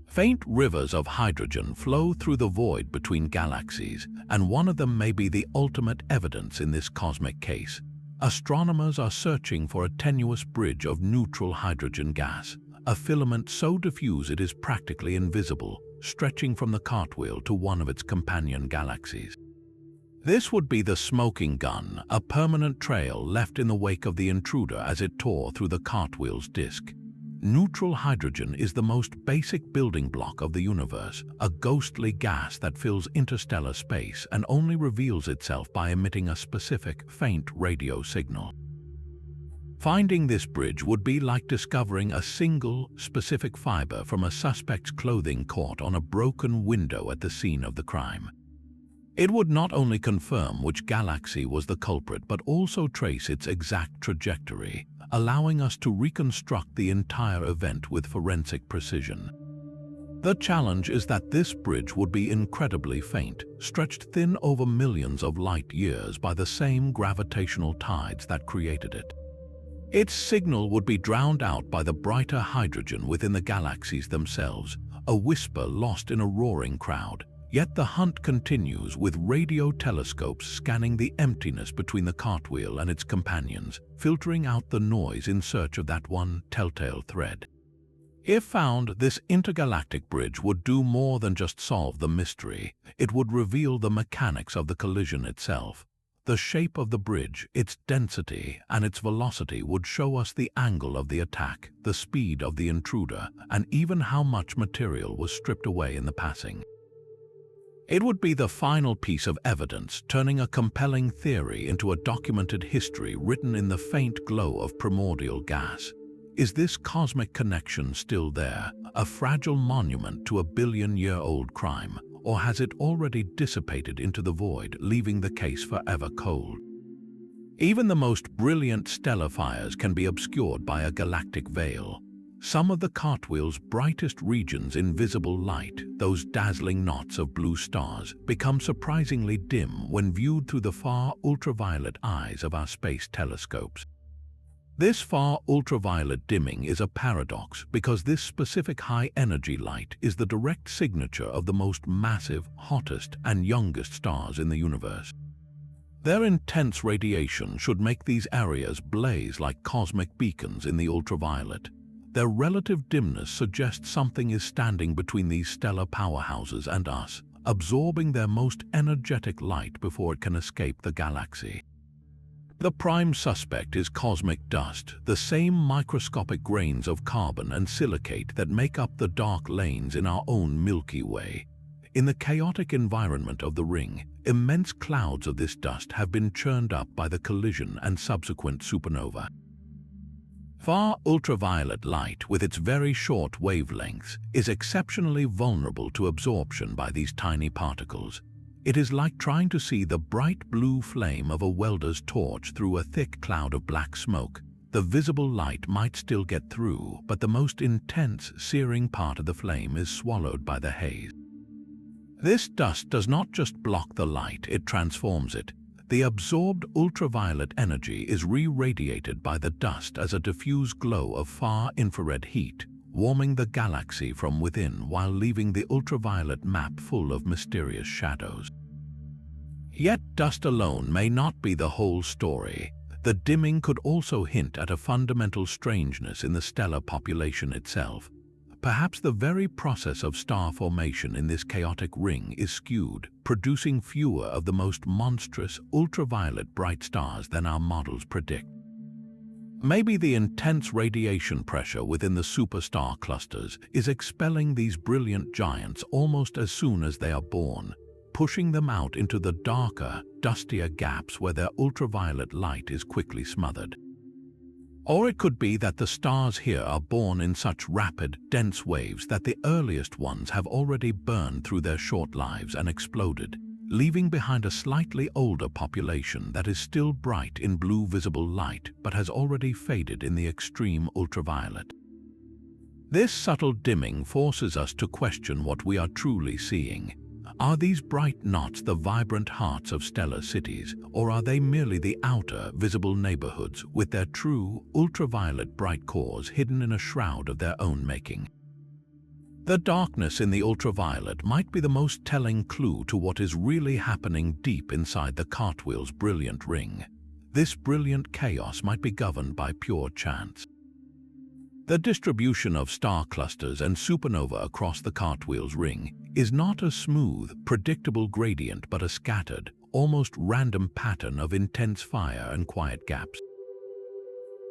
Faint rivers of hydrogen flow through the void between galaxies, and one of them may be the ultimate evidence in this cosmic case. Astronomers are searching for a tenuous bridge of neutral hydrogen gas, a filament so diffuse it is practically invisible, stretching from the Cartwheel to one of its companion galaxies. This would be the smoking gun, a permanent trail left in the wake of the intruder as it tore through the Cartwheel's disk. Neutral hydrogen is the most basic building block of the universe, a ghostly gas that fills interstellar space and only reveals itself by emitting a specific, faint radio signal. Finding this bridge would be like discovering a single, specific fiber from a suspect's clothing caught on a broken window at the scene of the crime. It would not only confirm which galaxy was the culprit, but also trace its exact trajectory, allowing us to reconstruct the entire event with forensic precision. The challenge is that this bridge would be incredibly faint, stretched thin over millions of light years by the same gravitational tides that created it. Its signal would be drowned out by the brighter hydrogen within the galaxies themselves, a whisper lost in a roaring crowd. Yet the hunt continues, with radio telescopes scanning the emptiness between the Cartwheel and its companions, filtering out the noise in search of that one telltale thread. If found, this intergalactic bridge would do more than just solve the mystery. It would reveal the mechanics of the collision itself. The shape of the bridge, its density, and its velocity would show us the angle of the attack, the speed of the intruder, and even how much material was stripped away in the passing. It would be the final piece of evidence, turning a compelling theory into a documented history written in the faint glow of primordial gas. Is this cosmic connection still there, a fragile monument to a billion-year-old crime, or has it already dissipated into the void, leaving the case forever cold? Even the most brilliant stellar fires can be obscured by a galactic veil. Some of the Cartwheel's brightest regions in visible light, those dazzling knots of blue stars, become surprisingly dim when viewed through the far ultraviolet eyes of our space telescopes. This far ultraviolet dimming is a paradox because this specific high-energy light is the direct signature of the most massive, hottest, and youngest stars in the universe. Their intense radiation should make these areas blaze like cosmic beacons in the ultraviolet. Their relative dimness suggests something is standing between these stellar powerhouses and us, absorbing their most energetic light before it can escape the galaxy. The prime suspect is cosmic dust, the same microscopic grains of carbon and silicate that make up the dark lanes in our own Milky Way. In the chaotic environment of the ring, immense clouds of this dust have been churned up by the collision and subsequent supernova. Far ultraviolet light, with its very short wavelengths, is exceptionally vulnerable to absorption by these tiny particles. It is like trying to see the bright blue flame of a welder's torch through a thick cloud of black smoke. The visible light might still get through, but the most intense, searing part of the flame is swallowed by the haze. This dust does not just block the light, it transforms it. The absorbed ultraviolet energy is re-radiated by the dust as a diffuse glow of far infrared heat, warming the galaxy from within while leaving the ultraviolet map full of mysterious shadows. Yet dust alone may not be the whole story. The dimming could also hint at a fundamental strangeness in the stellar population itself. Perhaps the very process of star formation in this chaotic ring is skewed, producing fewer of the most monstrous, ultraviolet bright stars than our models predict. Maybe the intense radiation pressure within the superstar clusters is expelling these brilliant giants almost as soon as they are born, pushing them out into the darker, dustier gaps where their ultraviolet light is quickly smothered. Or it could be that the stars here are born in such rapid, dense waves that the earliest ones have already burned through their short lives and exploded, leaving behind a slightly older population that is still bright in blue visible light but has already faded in the extreme ultraviolet. This subtle dimming forces us to question what we are truly seeing. Are these bright knots the vibrant hearts of stellar cities, or are they merely the outer, visible neighborhoods with their true, ultraviolet bright cores hidden in a shroud of their own making? The darkness in the ultraviolet might be the most telling clue to what is really happening deep inside the Cartwheel's brilliant ring. This brilliant chaos might be governed by pure chance. The distribution of star clusters and supernova across the Cartwheel's ring is not a smooth, predictable gradient but a scattered, almost random pattern of intense fire and quiet gaps.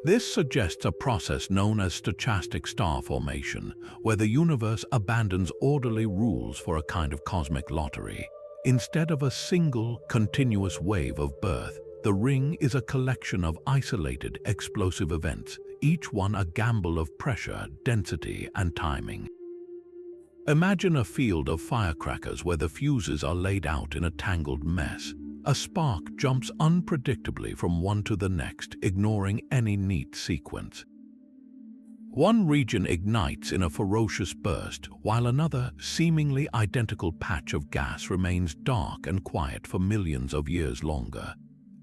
This suggests a process known as stochastic star formation, where the universe abandons orderly rules for a kind of cosmic lottery. Instead of a single, continuous wave of birth, the ring is a collection of isolated, explosive events, each one a gamble of pressure, density, and timing. Imagine a field of firecrackers where the fuses are laid out in a tangled mess. A spark jumps unpredictably from one to the next, ignoring any neat sequence. One region ignites in a ferocious burst, while another, seemingly identical patch of gas remains dark and quiet for millions of years longer.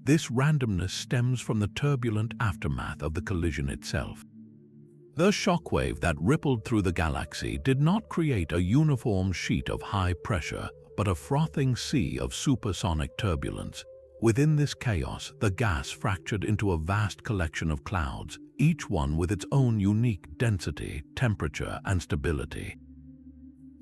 This randomness stems from the turbulent aftermath of the collision itself. The shockwave that rippled through the galaxy did not create a uniform sheet of high pressure, but a frothing sea of supersonic turbulence. Within this chaos, the gas fractured into a vast collection of clouds, each one with its own unique density, temperature, and stability.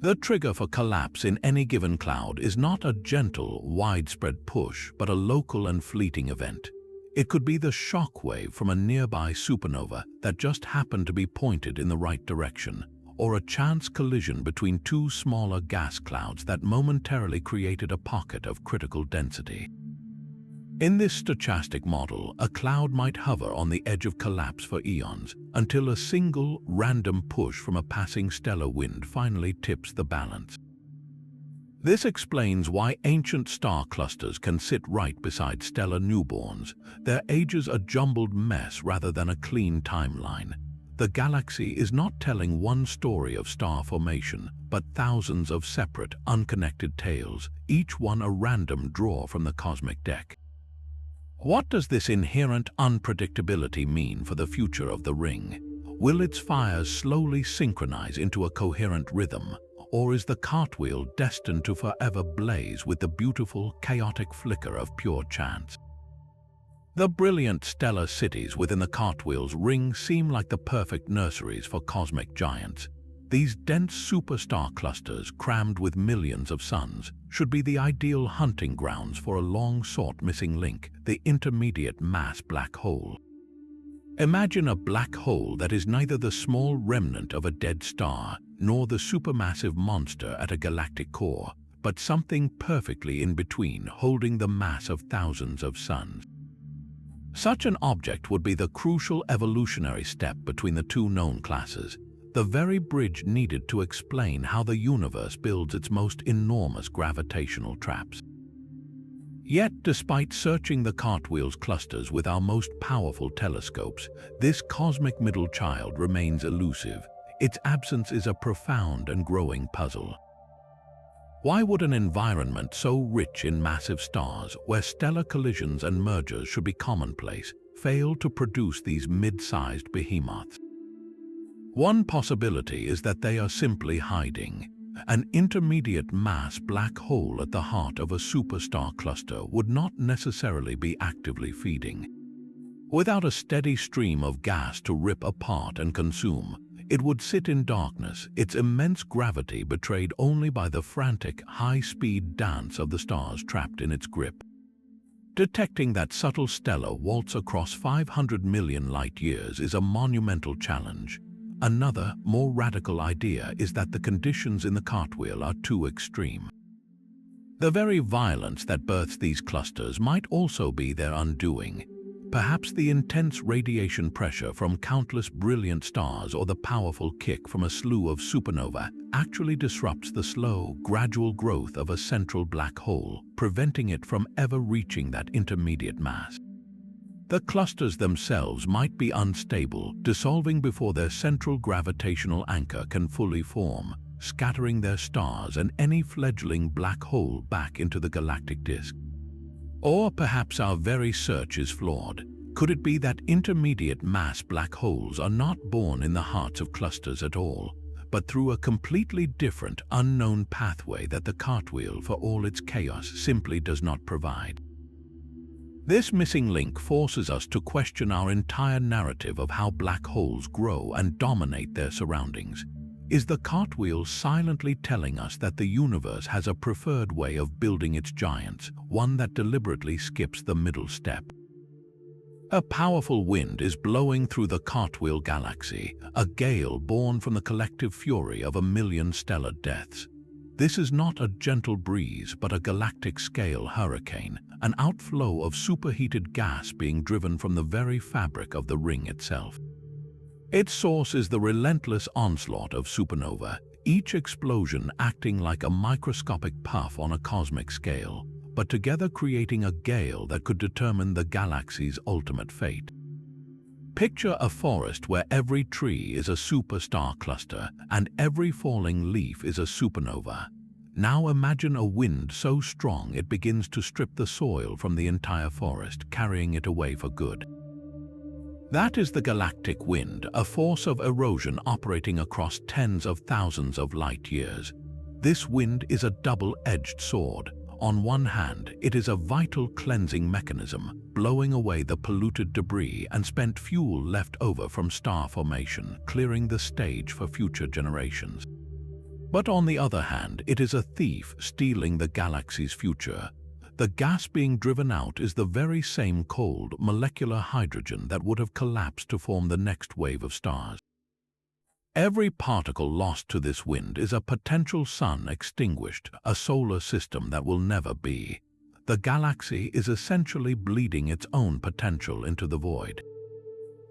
The trigger for collapse in any given cloud is not a gentle, widespread push, but a local and fleeting event. It could be the shock wave from a nearby supernova that just happened to be pointed in the right direction, or a chance collision between two smaller gas clouds that momentarily created a pocket of critical density. In this stochastic model, a cloud might hover on the edge of collapse for eons, until a single, random push from a passing stellar wind finally tips the balance. This explains why ancient star clusters can sit right beside stellar newborns, their ages a jumbled mess rather than a clean timeline. The galaxy is not telling one story of star formation, but thousands of separate, unconnected tales, each one a random draw from the cosmic deck. What does this inherent unpredictability mean for the future of the ring? Will its fires slowly synchronize into a coherent rhythm, or is the Cartwheel destined to forever blaze with the beautiful, chaotic flicker of pure chance? The brilliant stellar cities within the Cartwheel's ring seem like the perfect nurseries for cosmic giants. These dense superstar clusters, crammed with millions of suns, should be the ideal hunting grounds for a long-sought missing link, the intermediate mass black hole. Imagine a black hole that is neither the small remnant of a dead star nor the supermassive monster at a galactic core, but something perfectly in between, holding the mass of thousands of suns. Such an object would be the crucial evolutionary step between the two known classes, the very bridge needed to explain how the universe builds its most enormous gravitational traps. Yet, despite searching the Cartwheel's clusters with our most powerful telescopes, this cosmic middle child remains elusive. Its absence is a profound and growing puzzle. Why would an environment so rich in massive stars, where stellar collisions and mergers should be commonplace, fail to produce these mid-sized behemoths? One possibility is that they are simply hiding. An intermediate mass black hole at the heart of a superstar cluster would not necessarily be actively feeding. Without a steady stream of gas to rip apart and consume, it would sit in darkness, its immense gravity betrayed only by the frantic, high-speed dance of the stars trapped in its grip. Detecting that subtle stellar waltz across 500 million light-years is a monumental challenge. Another, more radical idea is that the conditions in the Cartwheel are too extreme. The very violence that births these clusters might also be their undoing. Perhaps the intense radiation pressure from countless brilliant stars or the powerful kick from a slew of supernovae actually disrupts the slow, gradual growth of a central black hole, preventing it from ever reaching that intermediate mass. The clusters themselves might be unstable, dissolving before their central gravitational anchor can fully form, scattering their stars and any fledgling black hole back into the galactic disk. Or perhaps our very search is flawed. Could it be that intermediate mass black holes are not born in the hearts of clusters at all, but through a completely different, unknown pathway that the cartwheel, for all its chaos, simply does not provide? This missing link forces us to question our entire narrative of how black holes grow and dominate their surroundings. Is the cartwheel silently telling us that the universe has a preferred way of building its giants, one that deliberately skips the middle step? A powerful wind is blowing through the Cartwheel Galaxy, a gale born from the collective fury of 1,000,000 stellar deaths. This is not a gentle breeze, but a galactic-scale hurricane, an outflow of superheated gas being driven from the very fabric of the ring itself. Its source is the relentless onslaught of supernova, each explosion acting like a microscopic puff on a cosmic scale, but together creating a gale that could determine the galaxy's ultimate fate. Picture a forest where every tree is a superstar cluster and every falling leaf is a supernova. Now imagine a wind so strong it begins to strip the soil from the entire forest, carrying it away for good. That is the galactic wind, a force of erosion operating across tens of thousands of light years. This wind is a double-edged sword. On one hand, it is a vital cleansing mechanism, blowing away the polluted debris and spent fuel left over from star formation, clearing the stage for future generations. But on the other hand, it is a thief stealing the galaxy's future. The gas being driven out is the very same cold, molecular hydrogen that would have collapsed to form the next wave of stars. Every particle lost to this wind is a potential sun extinguished, a solar system that will never be. The galaxy is essentially bleeding its own potential into the void.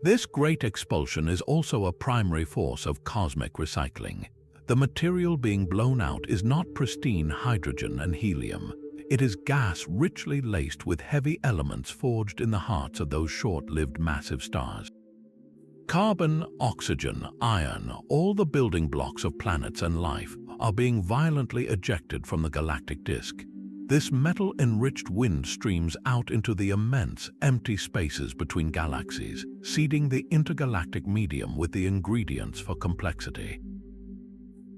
This great expulsion is also a primary force of cosmic recycling. The material being blown out is not pristine hydrogen and helium. It is gas richly laced with heavy elements forged in the hearts of those short-lived massive stars. Carbon, oxygen, iron, all the building blocks of planets and life, are being violently ejected from the galactic disk. This metal-enriched wind streams out into the immense, empty spaces between galaxies, seeding the intergalactic medium with the ingredients for complexity.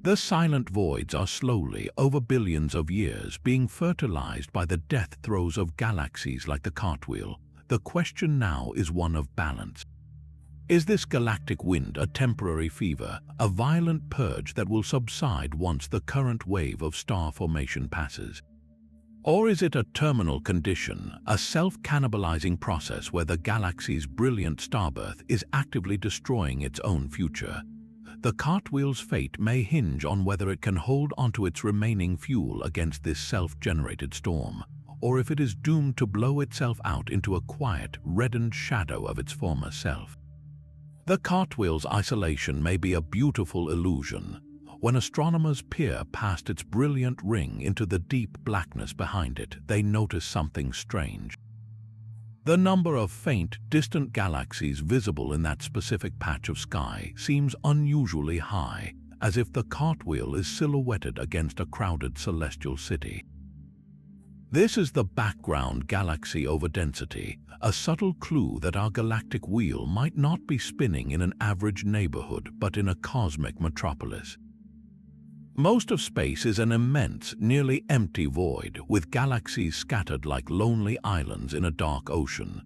The silent voids are slowly, over billions of years, being fertilized by the death throes of galaxies like the Cartwheel. The question now is one of balance. Is this galactic wind a temporary fever, a violent purge that will subside once the current wave of star formation passes? Or is it a terminal condition, a self-cannibalizing process where the galaxy's brilliant starbirth is actively destroying its own future? The Cartwheel's fate may hinge on whether it can hold onto its remaining fuel against this self-generated storm, or if it is doomed to blow itself out into a quiet, reddened shadow of its former self. The Cartwheel's isolation may be a beautiful illusion. When astronomers peer past its brilliant ring into the deep blackness behind it, they notice something strange. The number of faint, distant galaxies visible in that specific patch of sky seems unusually high, as if the Cartwheel is silhouetted against a crowded celestial city. This is the background galaxy over density, a subtle clue that our galactic wheel might not be spinning in an average neighborhood but in a cosmic metropolis. Most of space is an immense, nearly empty void, with galaxies scattered like lonely islands in a dark ocean.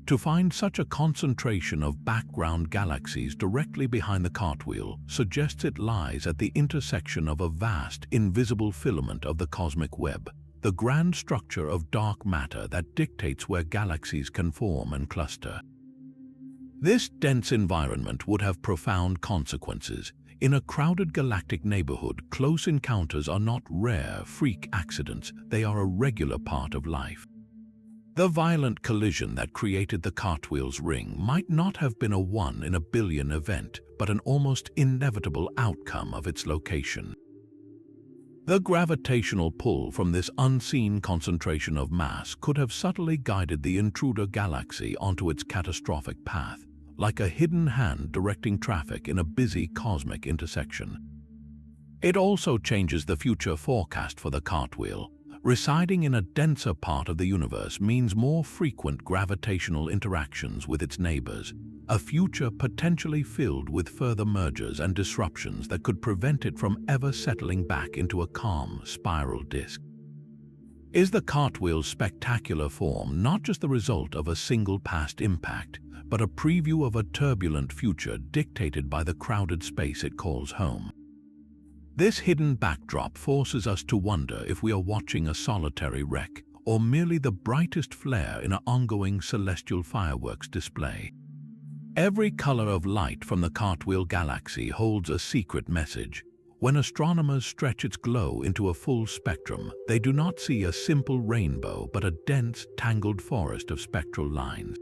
To find such a concentration of background galaxies directly behind the Cartwheel suggests it lies at the intersection of a vast, invisible filament of the cosmic web, the grand structure of dark matter that dictates where galaxies can form and cluster. This dense environment would have profound consequences. In a crowded galactic neighborhood, close encounters are not rare, freak accidents, they are a regular part of life. The violent collision that created the Cartwheel's ring might not have been a one-in-a-billion event, but an almost inevitable outcome of its location. The gravitational pull from this unseen concentration of mass could have subtly guided the intruder galaxy onto its catastrophic path, like a hidden hand directing traffic in a busy cosmic intersection. It also changes the future forecast for the Cartwheel. Residing in a denser part of the universe means more frequent gravitational interactions with its neighbors, a future potentially filled with further mergers and disruptions that could prevent it from ever settling back into a calm, spiral disk. Is the Cartwheel's spectacular form not just the result of a single past impact, but a preview of a turbulent future dictated by the crowded space it calls home? This hidden backdrop forces us to wonder if we are watching a solitary wreck or merely the brightest flare in an ongoing celestial fireworks display. Every color of light from the Cartwheel Galaxy holds a secret message. When astronomers stretch its glow into a full spectrum, they do not see a simple rainbow but a dense, tangled forest of spectral lines.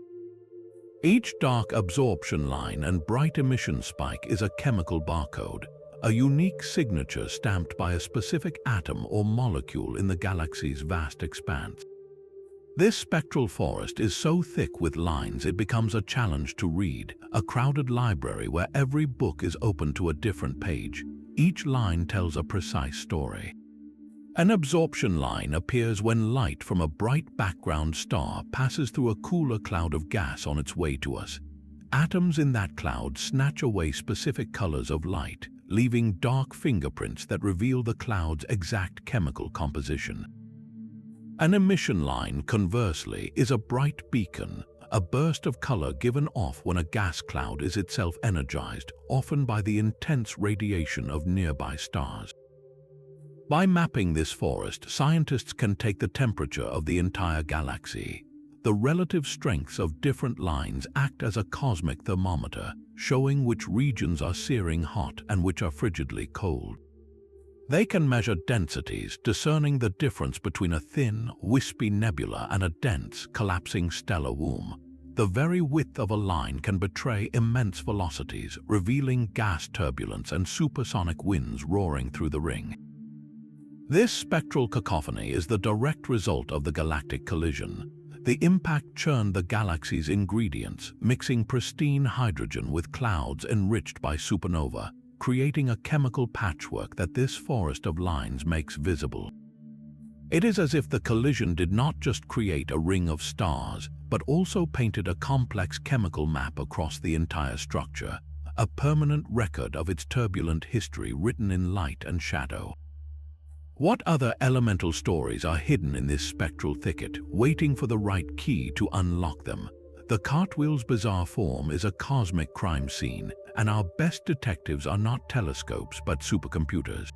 Each dark absorption line and bright emission spike is a chemical barcode, a unique signature stamped by a specific atom or molecule in the galaxy's vast expanse. This spectral forest is so thick with lines it becomes a challenge to read, a crowded library where every book is open to a different page. Each line tells a precise story. An absorption line appears when light from a bright background star passes through a cooler cloud of gas on its way to us. Atoms in that cloud snatch away specific colors of light, leaving dark fingerprints that reveal the cloud's exact chemical composition. An emission line, conversely, is a bright beacon, a burst of color given off when a gas cloud is itself energized, often by the intense radiation of nearby stars. By mapping this forest, scientists can take the temperature of the entire galaxy. The relative strengths of different lines act as a cosmic thermometer, showing which regions are searing hot and which are frigidly cold. They can measure densities, discerning the difference between a thin, wispy nebula and a dense, collapsing stellar womb. The very width of a line can betray immense velocities, revealing gas turbulence and supersonic winds roaring through the ring. This spectral cacophony is the direct result of the galactic collision. The impact churned the galaxy's ingredients, mixing pristine hydrogen with clouds enriched by supernova, creating a chemical patchwork that this forest of lines makes visible. It is as if the collision did not just create a ring of stars, but also painted a complex chemical map across the entire structure, a permanent record of its turbulent history written in light and shadow. What other elemental stories are hidden in this spectral thicket, waiting for the right key to unlock them? The Cartwheel's bizarre form is a cosmic crime scene, and our best detectives are not telescopes but supercomputers.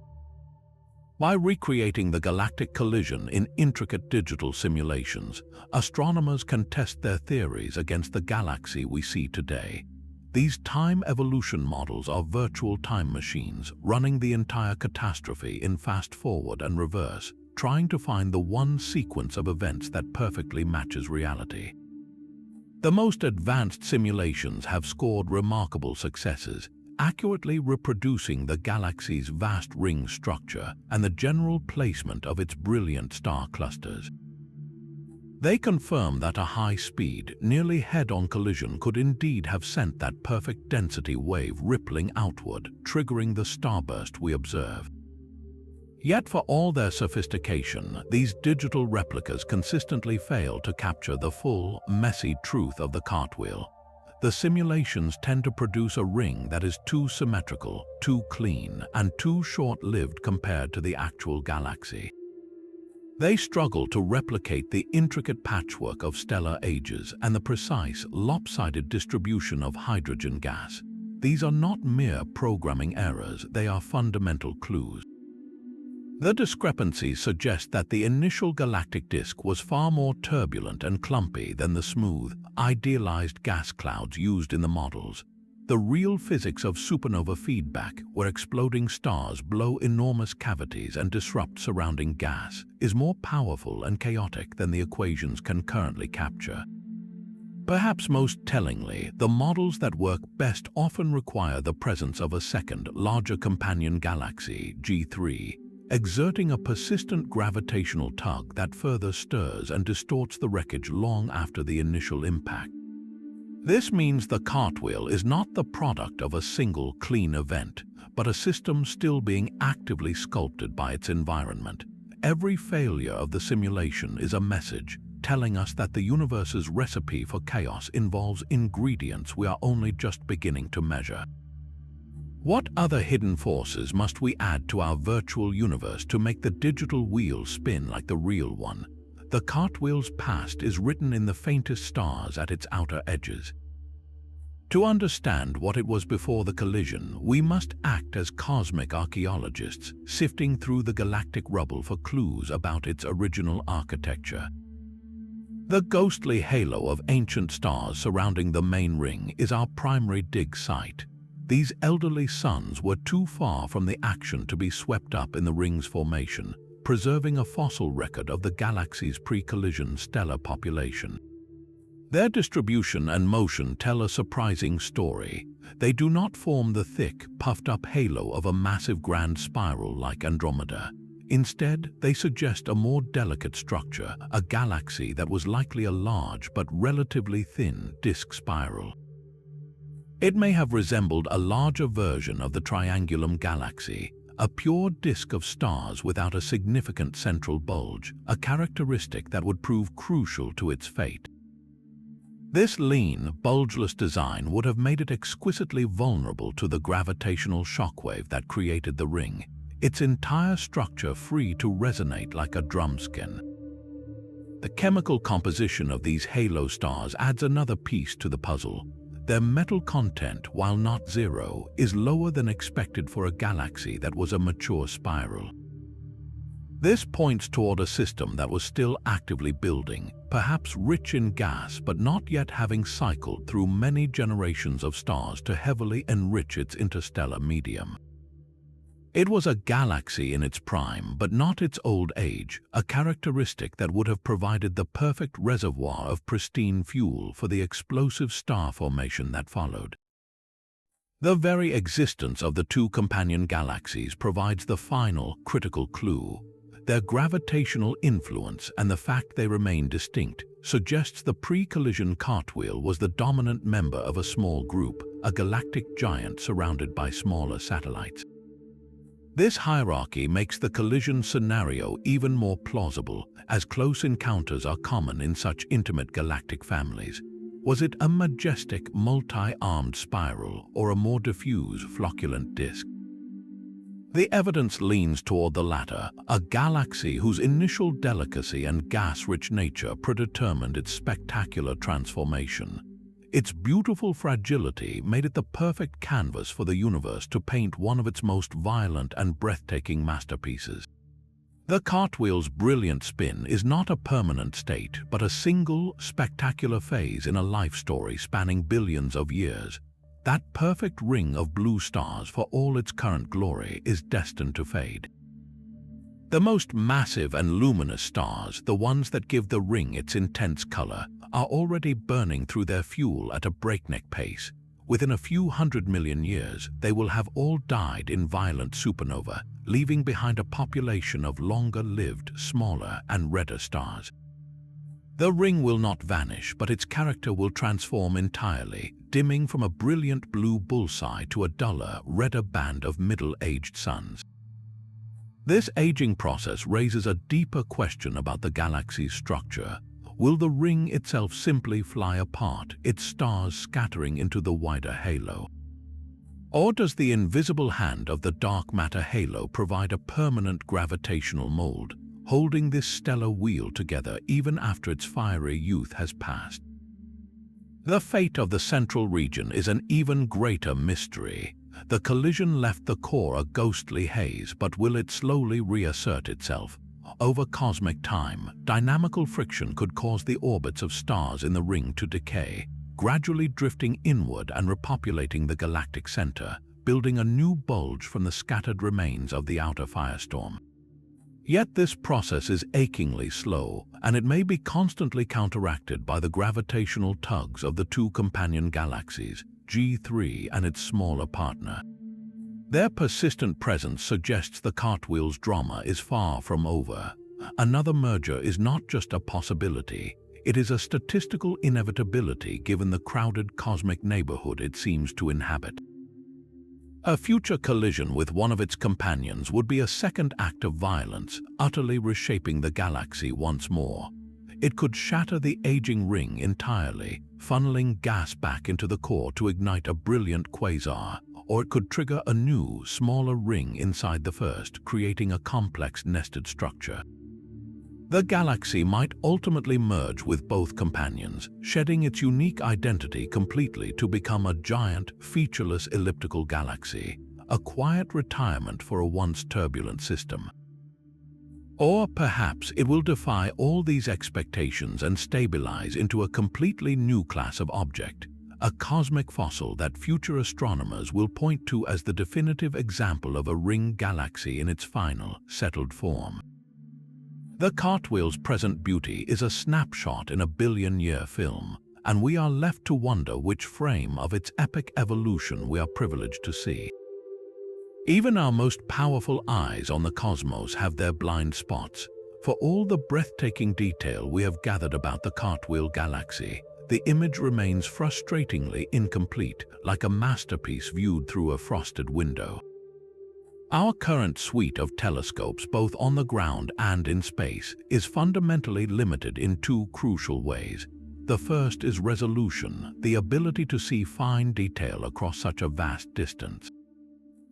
By recreating the galactic collision in intricate digital simulations, astronomers can test their theories against the galaxy we see today. These time evolution models are virtual time machines, running the entire catastrophe in fast forward and reverse, trying to find the one sequence of events that perfectly matches reality. The most advanced simulations have scored remarkable successes, accurately reproducing the galaxy's vast ring structure and the general placement of its brilliant star clusters. They confirm that a high-speed, nearly head-on collision could indeed have sent that perfect density wave rippling outward, triggering the starburst we observe. Yet for all their sophistication, these digital replicas consistently fail to capture the full, messy truth of the Cartwheel. The simulations tend to produce a ring that is too symmetrical, too clean, and too short-lived compared to the actual galaxy. They struggle to replicate the intricate patchwork of stellar ages and the precise, lopsided distribution of hydrogen gas. These are not mere programming errors, they are fundamental clues. The discrepancies suggest that the initial galactic disk was far more turbulent and clumpy than the smooth, idealized gas clouds used in the models. the real physics of supernova feedback, where exploding stars blow enormous cavities and disrupt surrounding gas, is more powerful and chaotic than the equations can currently capture. Perhaps most tellingly, the models that work best often require the presence of a second, larger companion galaxy, G3, exerting a persistent gravitational tug that further stirs and distorts the wreckage long after the initial impact. This means the Cartwheel is not the product of a single clean event, but a system still being actively sculpted by its environment. Every failure of the simulation is a message, telling us that the universe's recipe for chaos involves ingredients we are only just beginning to measure. What other hidden forces must we add to our virtual universe to make the digital wheel spin like the real one? The Cartwheel's past is written in the faintest stars at its outer edges. To understand what it was before the collision, we must act as cosmic archaeologists, sifting through the galactic rubble for clues about its original architecture. The ghostly halo of ancient stars surrounding the main ring is our primary dig site. These elderly suns were too far from the action to be swept up in the ring's formation, preserving a fossil record of the galaxy's pre-collision stellar population. Their distribution and motion tell a surprising story. They do not form the thick, puffed-up halo of a massive grand spiral like Andromeda. Instead, they suggest a more delicate structure, a galaxy that was likely a large but relatively thin disk spiral. It may have resembled a larger version of the Triangulum Galaxy, a pure disk of stars without a significant central bulge, a characteristic that would prove crucial to its fate. This lean, bulgeless design would have made it exquisitely vulnerable to the gravitational shockwave that created the ring, its entire structure free to resonate like a drumskin. The chemical composition of these halo stars adds another piece to the puzzle. Their metal content, while not zero, is lower than expected for a galaxy that was a mature spiral. This points toward a system that was still actively building, perhaps rich in gas but not yet having cycled through many generations of stars to heavily enrich its interstellar medium. It was a galaxy in its prime, but not its old age, a characteristic that would have provided the perfect reservoir of pristine fuel for the explosive star formation that followed. The very existence of the two companion galaxies provides the final, critical clue. Their gravitational influence and the fact they remain distinct suggests the pre-collision Cartwheel was the dominant member of a small group, a galactic giant surrounded by smaller satellites. This hierarchy makes the collision scenario even more plausible, as close encounters are common in such intimate galactic families. Was it a majestic, multi-armed spiral or a more diffuse, flocculent disk? The evidence leans toward the latter, a galaxy whose initial delicacy and gas-rich nature predetermined its spectacular transformation. Its beautiful fragility made it the perfect canvas for the universe to paint one of its most violent and breathtaking masterpieces. The Cartwheel's brilliant spin is not a permanent state, but a single, spectacular phase in a life story spanning billions of years. That perfect ring of blue stars, for all its current glory, is destined to fade. The most massive and luminous stars, the ones that give the ring its intense color, are already burning through their fuel at a breakneck pace. Within a few 100 million years, they will have all died in violent supernova, leaving behind a population of longer-lived, smaller and redder stars. The ring will not vanish, but its character will transform entirely, dimming from a brilliant blue bullseye to a duller, redder band of middle-aged suns. This aging process raises a deeper question about the galaxy's structure. Will the ring itself simply fly apart, its stars scattering into the wider halo? Or does the invisible hand of the dark matter halo provide a permanent gravitational mold, holding this stellar wheel together even after its fiery youth has passed? The fate of the central region is an even greater mystery. The collision left the core a ghostly haze, but will it slowly reassert itself? Over cosmic time, dynamical friction could cause the orbits of stars in the ring to decay, gradually drifting inward and repopulating the galactic center, building a new bulge from the scattered remains of the outer firestorm. Yet this process is achingly slow, and it may be constantly counteracted by the gravitational tugs of the two companion galaxies, G3 and its smaller partner. Their persistent presence suggests the Cartwheel's drama is far from over. Another merger is not just a possibility, it is a statistical inevitability given the crowded cosmic neighborhood it seems to inhabit. A future collision with one of its companions would be a second act of violence, utterly reshaping the galaxy once more. It could shatter the aging ring entirely, funneling gas back into the core to ignite a brilliant quasar, or it could trigger a new, smaller ring inside the first, creating a complex nested structure. The galaxy might ultimately merge with both companions, shedding its unique identity completely to become a giant, featureless elliptical galaxy, a quiet retirement for a once turbulent system. Or perhaps it will defy all these expectations and stabilize into a completely new class of object, a cosmic fossil that future astronomers will point to as the definitive example of a ring galaxy in its final, settled form. The Cartwheel's present beauty is a snapshot in a billion-year film, and we are left to wonder which frame of its epic evolution we are privileged to see. Even our most powerful eyes on the cosmos have their blind spots. For all the breathtaking detail we have gathered about the Cartwheel Galaxy, the image remains frustratingly incomplete, like a masterpiece viewed through a frosted window. Our current suite of telescopes, both on the ground and in space, is fundamentally limited in two crucial ways. The first is resolution, the ability to see fine detail across such a vast distance.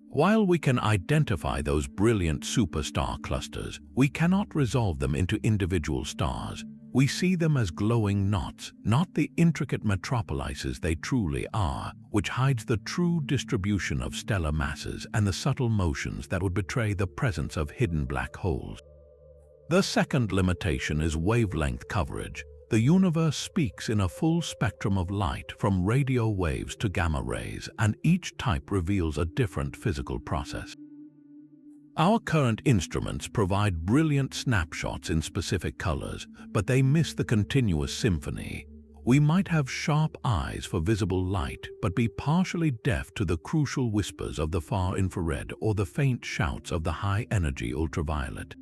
While we can identify those brilliant superstar clusters, we cannot resolve them into individual stars. We see them as glowing knots, not the intricate metropolises they truly are, which hides the true distribution of stellar masses and the subtle motions that would betray the presence of hidden black holes. The second limitation is wavelength coverage. The universe speaks in a full spectrum of light, from radio waves to gamma rays, and each type reveals a different physical process. Our current instruments provide brilliant snapshots in specific colors, but they miss the continuous symphony. We might have sharp eyes for visible light, but be partially deaf to the crucial whispers of the far infrared or the faint shouts of the high-energy ultraviolet.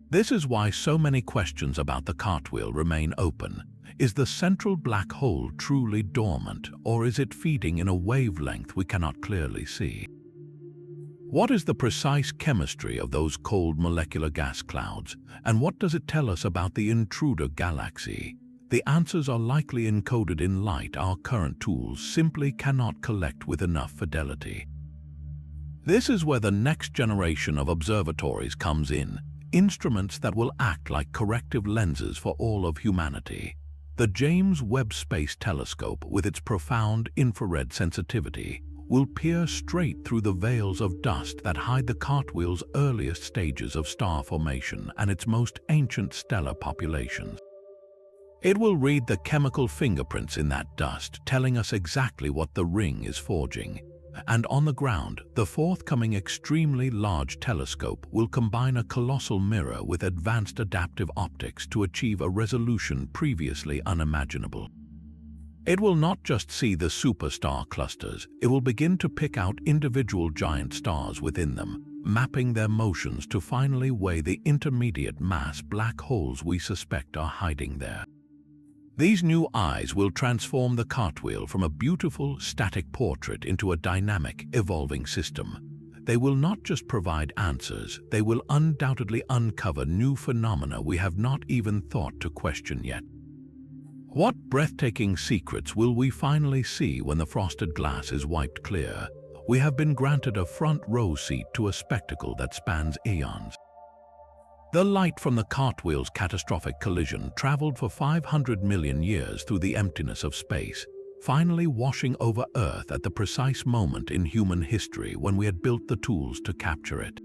This is why so many questions about the Cartwheel remain open. Is the central black hole truly dormant, or is it feeding in a wavelength we cannot clearly see? What is the precise chemistry of those cold molecular gas clouds, and what does it tell us about the intruder galaxy? The answers are likely encoded in light our current tools simply cannot collect with enough fidelity. This is where the next generation of observatories comes in, instruments that will act like corrective lenses for all of humanity. The James Webb Space Telescope, with its profound infrared sensitivity, will peer straight through the veils of dust that hide the Cartwheel's earliest stages of star formation and its most ancient stellar populations. It will read the chemical fingerprints in that dust, telling us exactly what the ring is forging. And on the ground, the forthcoming extremely large telescope will combine a colossal mirror with advanced adaptive optics to achieve a resolution previously unimaginable. It will not just see the superstar clusters, it will begin to pick out individual giant stars within them, mapping their motions to finally weigh the intermediate mass black holes we suspect are hiding there. These new eyes will transform the Cartwheel from a beautiful, static portrait into a dynamic, evolving system. They will not just provide answers, they will undoubtedly uncover new phenomena we have not even thought to question yet. What breathtaking secrets will we finally see when the frosted glass is wiped clear? We have been granted a front row seat to a spectacle that spans eons. The light from the Cartwheel's catastrophic collision traveled for 500 million years through the emptiness of space, finally washing over Earth at the precise moment in human history when we had built the tools to capture it.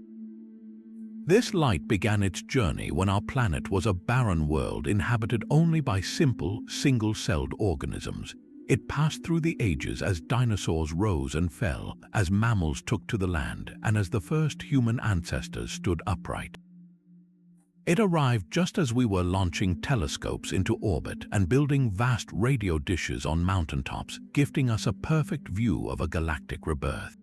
This light began its journey when our planet was a barren world inhabited only by simple, single-celled organisms. It passed through the ages as dinosaurs rose and fell, as mammals took to the land, and as the first human ancestors stood upright. It arrived just as we were launching telescopes into orbit and building vast radio dishes on mountaintops, gifting us a perfect view of a galactic rebirth.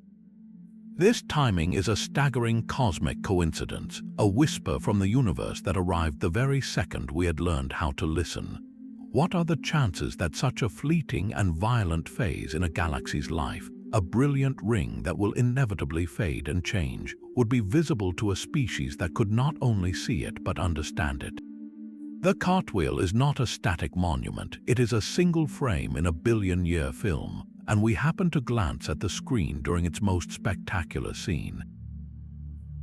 This timing is a staggering cosmic coincidence, a whisper from the universe that arrived the very second we had learned how to listen. What are the chances that such a fleeting and violent phase in a galaxy's life, a brilliant ring that will inevitably fade and change, would be visible to a species that could not only see it but understand it? The Cartwheel is not a static monument, it is a single frame in a billion-year film, and we happen to glance at the screen during its most spectacular scene.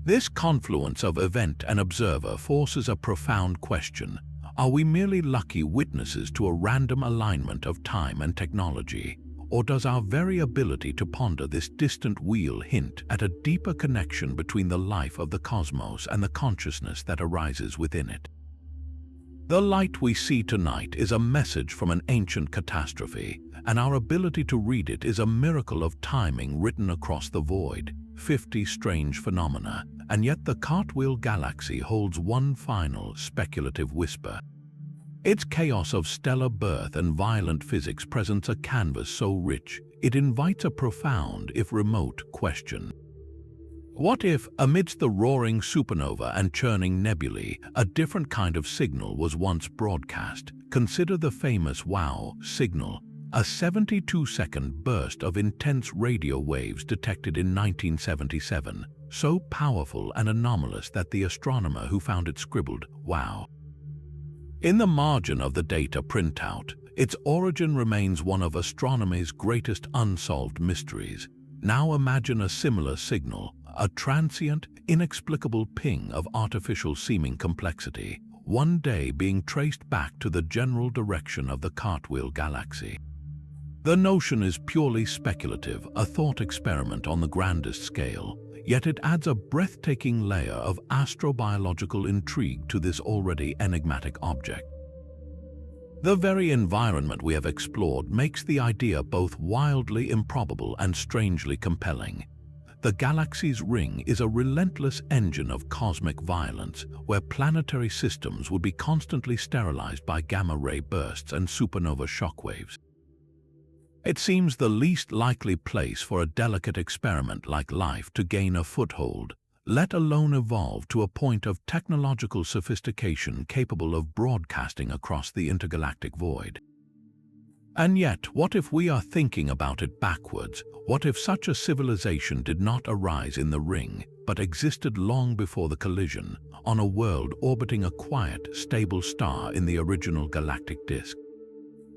This confluence of event and observer forces a profound question. Are we merely lucky witnesses to a random alignment of time and technology? Or does our very ability to ponder this distant wheel hint at a deeper connection between the life of the cosmos and the consciousness that arises within it? The light we see tonight is a message from an ancient catastrophe, and our ability to read it is a miracle of timing written across the void. 50 strange phenomena, and yet the Cartwheel Galaxy holds one final, speculative whisper. Its chaos of stellar birth and violent physics presents a canvas so rich, it invites a profound, if remote, question. What if, amidst the roaring supernova and churning nebulae, a different kind of signal was once broadcast? Consider the famous WOW signal, a 72-second burst of intense radio waves detected in 1977, so powerful and anomalous that the astronomer who found it scribbled, "Wow." In the margin of the data printout, its origin remains one of astronomy's greatest unsolved mysteries. Now imagine a similar signal, a transient, inexplicable ping of artificial-seeming complexity, one day being traced back to the general direction of the Cartwheel Galaxy. The notion is purely speculative, a thought experiment on the grandest scale, yet it adds a breathtaking layer of astrobiological intrigue to this already enigmatic object. The very environment we have explored makes the idea both wildly improbable and strangely compelling. The galaxy's ring is a relentless engine of cosmic violence, where planetary systems would be constantly sterilized by gamma-ray bursts and supernova shockwaves. It seems the least likely place for a delicate experiment like life to gain a foothold, let alone evolve to a point of technological sophistication capable of broadcasting across the intergalactic void. And yet, what if we are thinking about it backwards? What if such a civilization did not arise in the ring, but existed long before the collision, on a world orbiting a quiet, stable star in the original galactic disk?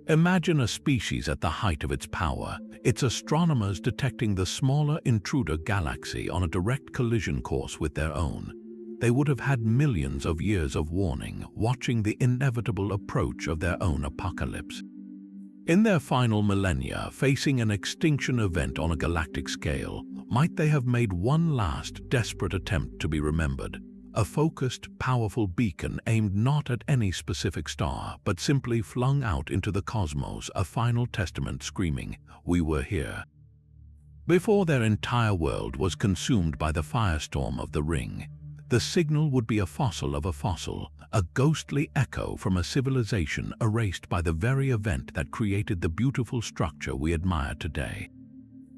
Imagine a species at the height of its power, its astronomers detecting the smaller intruder galaxy on a direct collision course with their own. They would have had millions of years of warning, watching the inevitable approach of their own apocalypse. In their final millennia, facing an extinction event on a galactic scale, might they have made one last, desperate attempt to be remembered? A focused, powerful beacon aimed not at any specific star, but simply flung out into the cosmos, a final testament screaming, "We were here." Before their entire world was consumed by the firestorm of the ring, the signal would be a fossil of a fossil, a ghostly echo from a civilization erased by the very event that created the beautiful structure we admire today.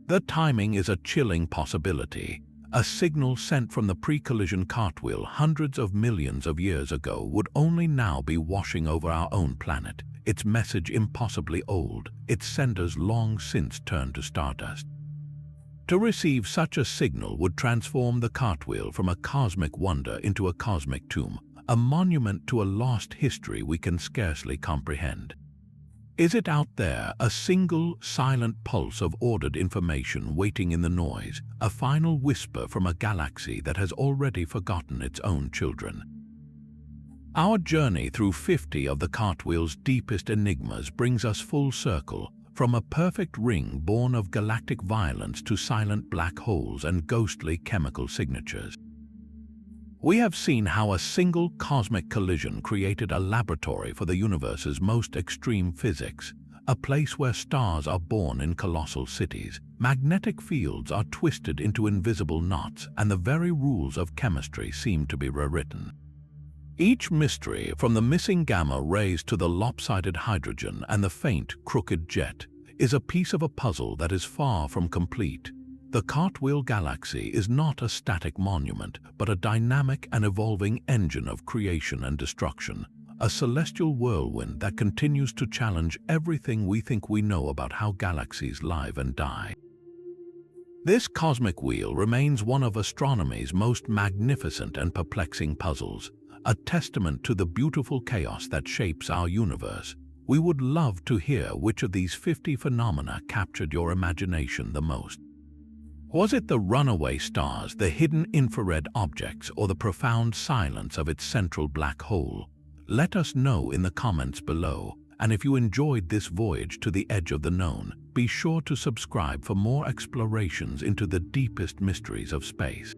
The timing is a chilling possibility. A signal sent from the pre-collision Cartwheel hundreds of millions of years ago would only now be washing over our own planet, its message impossibly old, its senders long since turned to stardust. To receive such a signal would transform the Cartwheel from a cosmic wonder into a cosmic tomb, a monument to a lost history we can scarcely comprehend. Is it out there, a single, silent pulse of ordered information waiting in the noise, a final whisper from a galaxy that has already forgotten its own children? Our journey through 50 of the Cartwheel's deepest enigmas brings us full circle, from a perfect ring born of galactic violence to silent black holes and ghostly chemical signatures. We have seen how a single cosmic collision created a laboratory for the universe's most extreme physics, a place where stars are born in colossal cities, magnetic fields are twisted into invisible knots, and the very rules of chemistry seem to be rewritten. Each mystery, from the missing gamma rays to the lopsided hydrogen and the faint, crooked jet, is a piece of a puzzle that is far from complete. The Cartwheel Galaxy is not a static monument, but a dynamic and evolving engine of creation and destruction, a celestial whirlwind that continues to challenge everything we think we know about how galaxies live and die. This cosmic wheel remains one of astronomy's most magnificent and perplexing puzzles, a testament to the beautiful chaos that shapes our universe. We would love to hear which of these 50 phenomena captured your imagination the most. Was it the runaway stars, the hidden infrared objects, or the profound silence of its central black hole? Let us know in the comments below, and if you enjoyed this voyage to the edge of the known, be sure to subscribe for more explorations into the deepest mysteries of space.